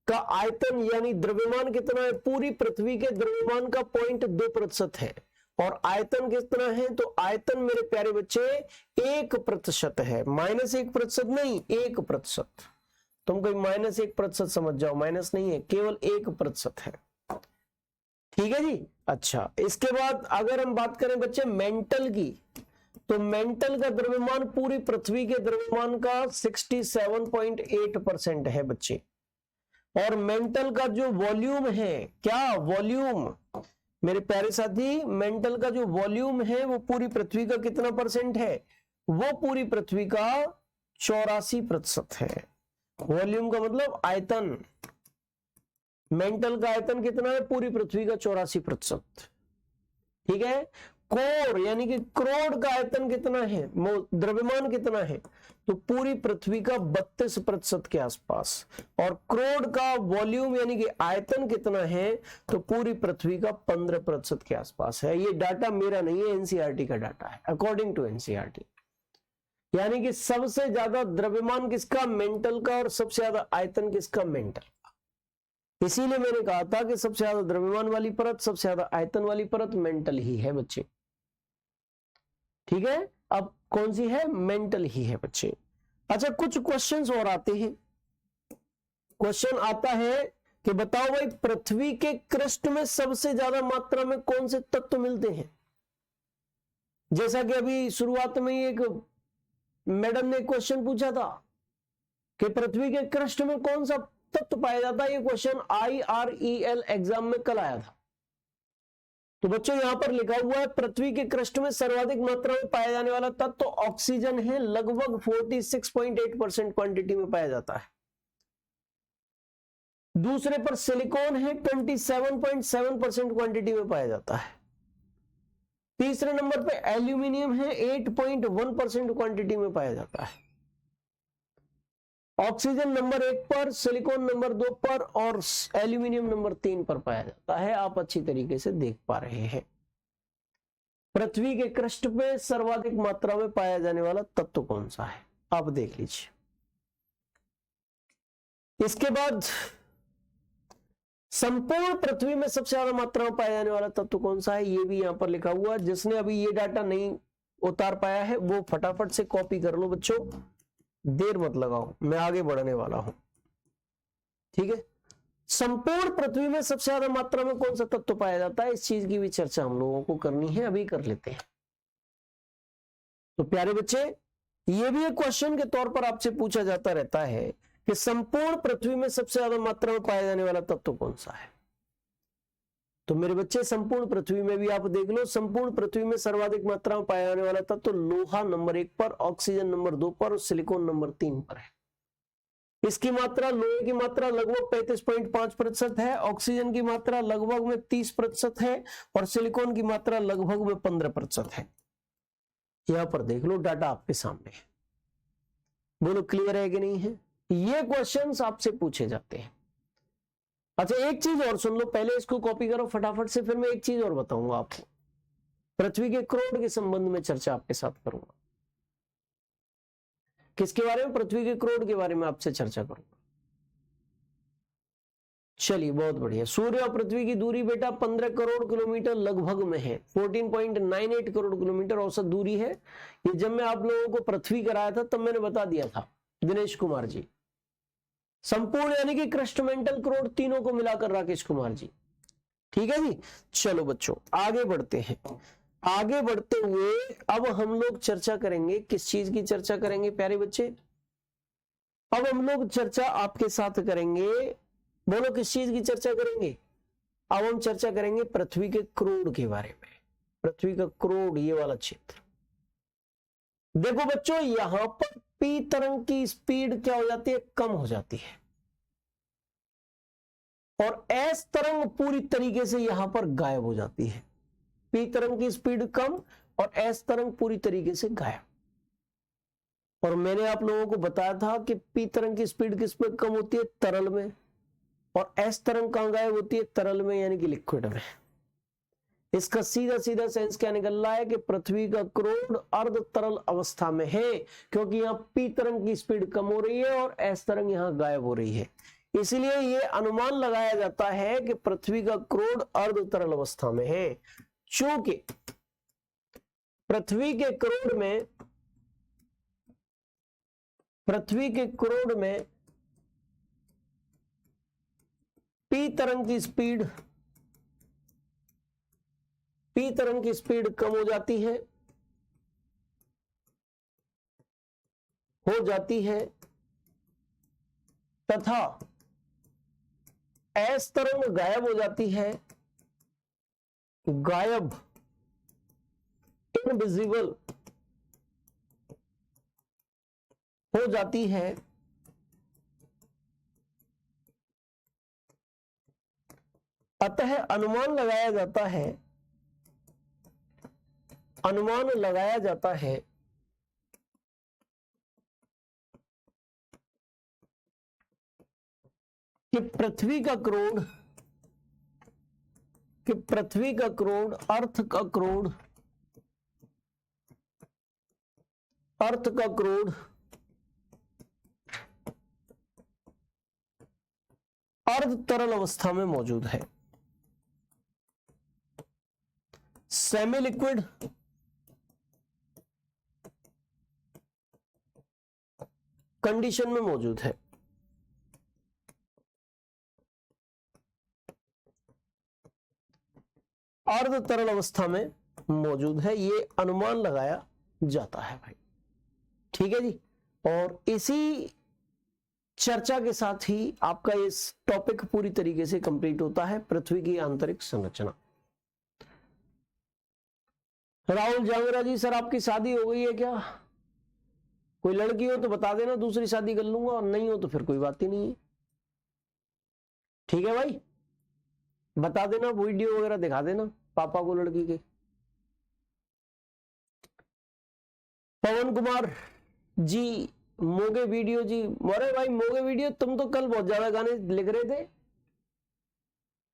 का आयतन यानी द्रव्यमान कितना है, पूरी पृथ्वी के द्रव्यमान का 0.2% है। और आयतन कितना है, तो आयतन मेरे प्यारे बच्चे 1% है, -1% नहीं, 1%। तुम कोई -1% समझ जाओ, माइनस नहीं है, केवल 1% है, ठीक है जी। अच्छा इसके बाद अगर हम बात करें बच्चे मेंटल की, तो मेंटल का द्रव्यमान पूरी पृथ्वी के द्रव्यमान का 67.8% है बच्चे। और मेंटल का जो वॉल्यूम है, क्या वॉल्यूम मेरे प्यारे साथी, मेंटल का जो वॉल्यूम है वो पूरी पृथ्वी का कितना परसेंट है, वो पूरी पृथ्वी का 84% है। वॉल्यूम का मतलब आयतन, मेंटल का आयतन कितना है, पूरी पृथ्वी का 84%, ठीक है। कोर यानी कि करोड़ का आयतन कितना है, द्रव्यमान कितना है, तो पूरी पृथ्वी का 32% के आसपास। और करोड़ का वॉल्यूम यानी कि आयतन कितना है, तो पूरी पृथ्वी का 15% के आसपास है। ये डाटा मेरा नहीं है, एनसीईआरटी का डाटा है, अकॉर्डिंग टू एनसीईआरटी। यानी कि सबसे ज्यादा द्रव्यमान किसका, मेंटल का, और सबसे ज्यादा आयतन किसका, मेंटल। इसीलिए मैंने कहा था कि सबसे ज्यादा द्रव्यमान वाली परत, सबसे ज्यादा आयतन वाली परत मेंटल ही है बच्चे, ठीक है। अब कौन सी है, मेंटल ही है बच्चे। अच्छा कुछ क्वेश्चंस और आते हैं। क्वेश्चन आता है कि बताओ भाई पृथ्वी के क्रस्ट में सबसे ज्यादा मात्रा में कौन से तत्व मिलते हैं। जैसा कि अभी शुरुआत में ही एक मैडम ने क्वेश्चन पूछा था कि पृथ्वी के क्रस्ट में कौन सा तत्व पाया जाता है। ये क्वेश्चन IREL एग्जाम में कल आया था। तो बच्चों यहां पर लिखा हुआ है पृथ्वी के क्रस्ट में सर्वाधिक मात्रा में पाया जाने वाला तत्व तो ऑक्सीजन है, लगभग 46.8% क्वांटिटी में पाया जाता है। दूसरे पर सिलिकॉन है, 27.7% क्वांटिटी में पाया जाता है। तीसरे नंबर पे एल्यूमिनियम है, 8.1% क्वांटिटी में पाया जाता है। ऑक्सीजन नंबर 1 पर, सिलिकॉन नंबर 2 पर और एल्यूमिनियम नंबर 3 पर पाया जाता है। आप अच्छी तरीके से देख पा रहे हैं। पृथ्वी के क्रस्ट पे सर्वाधिक मात्रा में पाया जाने वाला तत्व कौन सा है, आप देख लीजिए। इसके बाद संपूर्ण पृथ्वी में सबसे ज्यादा मात्रा में पाया जाने वाला तत्व कौन सा है, ये भी यहां पर लिखा हुआ है। जिसने अभी ये डाटा नहीं उतार पाया है वो फटाफट से कॉपी कर लो बच्चों, देर मत लगाओ, मैं आगे बढ़ने वाला हूं, ठीक है। संपूर्ण पृथ्वी में सबसे ज्यादा मात्रा में कौन सा तत्व पाया जाता है, इस चीज की भी चर्चा हम लोगों को करनी है, अभी कर लेते हैं। तो प्यारे बच्चे, ये भी एक क्वेश्चन के तौर पर आपसे पूछा जाता रहता है कि संपूर्ण पृथ्वी में सबसे ज्यादा मात्रा में पाया जाने वाला तत्व कौन सा है। तो मेरे बच्चे, संपूर्ण पृथ्वी में भी आप देख लो, संपूर्ण पृथ्वी में सर्वाधिक मात्रा में पाया जाने वाला तत्व लोहा नंबर 1 पर, ऑक्सीजन नंबर 2 पर और सिलिकॉन नंबर 3 पर है। इसकी मात्रा, लोहे की मात्रा लगभग 35.5% है, ऑक्सीजन की मात्रा लगभग में 30% है और सिलिकॉन की मात्रा लगभग में 15% है। यहां पर देख लो, डाटा आपके सामने है। बोलो क्लियर है कि नहीं है। ये क्वेश्चंस आपसे पूछे जाते हैं। अच्छा, एक चीज और सुन लो, पहले इसको कॉपी करो फटाफट से, फिर मैं एक चीज और बताऊंगा आपको। पृथ्वी के क्रोड के संबंध में चर्चा आपके साथ करूंगा। किसके बारे में? पृथ्वी के क्रोड के बारे में आपसे चर्चा करूंगा। चलिए, बहुत बढ़िया। सूर्य और पृथ्वी की दूरी बेटा 15 करोड़ किलोमीटर लगभग में है, 14.98 करोड़ किलोमीटर औसत दूरी है। ये जब मैं आप लोगों को पृथ्वी कराया था तब मैंने बता दिया था, दिनेश कुमार जी। संपूर्ण यानी कि क्रस्टमेंटल क्रोड तीनों को मिलाकर राकेश कुमार जी। ठीक है जी। चलो बच्चों, आगे बढ़ते हैं। आगे बढ़ते हुए अब हम लोग चर्चा करेंगे, किस चीज की चर्चा करेंगे प्यारे बच्चे? अब हम लोग चर्चा आपके साथ करेंगे, बोलो किस चीज की चर्चा करेंगे? अब हम चर्चा करेंगे पृथ्वी के क्रोड के बारे में। पृथ्वी का क्रोड, ये वाला क्षेत्र। देखो बच्चों, यहां पर पी तरंग की स्पीड क्या हो जाती है? कम हो जाती है, और एस तरंग पूरी तरीके से यहां पर गायब हो जाती है। पी तरंग की स्पीड कम और एस तरंग पूरी तरीके से गायब। और मैंने आप लोगों को बताया था कि पी तरंग की स्पीड किस में कम होती है? तरल में। और एस तरंग कहां गायब होती है? तरल में, यानी कि लिक्विड में। इसका सीधा सीधा सेंस क्या निकल रहा है कि पृथ्वी का क्रोड अर्ध तरल अवस्था में है, क्योंकि यहाँ पी तरंग की स्पीड कम हो रही है और एस तरंग यहाँ गायब हो रही है। इसलिए ये अनुमान लगाया जाता है कि पृथ्वी का क्रोड अर्ध तरल अवस्था में है। चूंकि पृथ्वी के क्रोड में पी तरंग की स्पीड कम हो जाती है तथा एस तरंग गायब हो जाती है, गायब, इनविजिबल हो जाती है, अतः अनुमान लगाया जाता है कि पृथ्वी का क्रोड, अर्थ का क्रोड अर्ध तरल अवस्था में मौजूद है, सेमी लिक्विड कंडीशन में मौजूद है। अर्ध तरल अवस्था में मौजूद है, ये अनुमान लगाया जाता है भाई। ठीक है जी। और इसी चर्चा के साथ ही आपका इस टॉपिक पूरी तरीके से कंप्लीट होता है, पृथ्वी की आंतरिक संरचना। राहुल जांगरा जी, सर आपकी शादी हो गई है क्या? कोई लड़की हो तो बता देना, दूसरी शादी कर लूंगा, और नहीं हो तो फिर कोई बात ही नहीं है। ठीक है भाई, बता देना, वीडियो वगैरह दिखा देना पापा को लड़की के। पवन कुमार जी, मोगे वीडियो जी, मोरे भाई मोगे वीडियो, तुम तो कल बहुत ज्यादा गाने लिख रहे थे।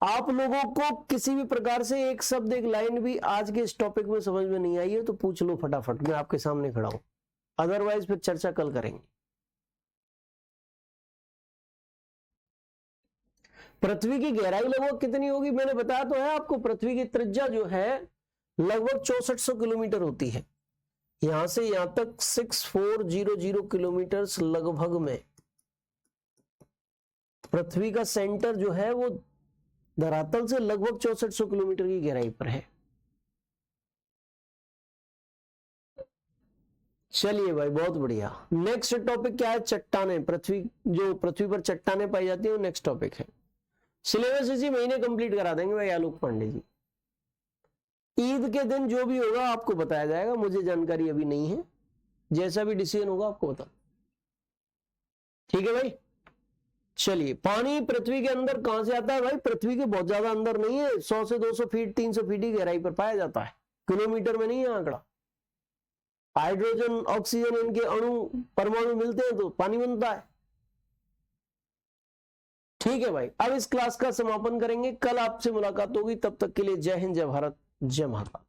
आप लोगों को किसी भी प्रकार से एक शब्द, एक लाइन भी आज के इस टॉपिक में समझ में नहीं आई है तो पूछ लो फटाफट, मैं आपके सामने खड़ा हूं, अदरवाइज फिर चर्चा कल करेंगे। पृथ्वी की गहराई लगभग कितनी होगी? मैंने बताया तो है आपको, पृथ्वी की त्रिज्या जो है लगभग 6400 किलोमीटर होती है। यहां से यहां तक 6400 किलोमीटर लगभग में पृथ्वी का सेंटर जो है वो धरातल से लगभग 6400 किलोमीटर की गहराई पर है। चलिए भाई, बहुत बढ़िया। नेक्स्ट टॉपिक क्या है? चट्टाने। जो पृथ्वी पर चट्टाने पाई जाती है वो नेक्स्ट टॉपिक है। सिलेबस इसी महीने कंप्लीट करा देंगे भाई आलोक पांडे जी। ईद के दिन जो भी होगा आपको बताया जाएगा, मुझे जानकारी अभी नहीं है, जैसा भी डिसीजन होगा आपको बता। ठीक है भाई। चलिए, पानी पृथ्वी के अंदर कहां से आता है भाई? पृथ्वी के बहुत ज्यादा अंदर नहीं है, 100 से 200 फीट 300 फीट की गहराई पर पाया जाता है, किलोमीटर में नहीं है आंकड़ा। हाइड्रोजन ऑक्सीजन इनके अणु परमाणु मिलते हैं तो पानी बनता है। ठीक है भाई, अब इस क्लास का समापन करेंगे, कल आपसे मुलाकात होगी, तब तक के लिए जय हिंद, जय भारत, जय माता।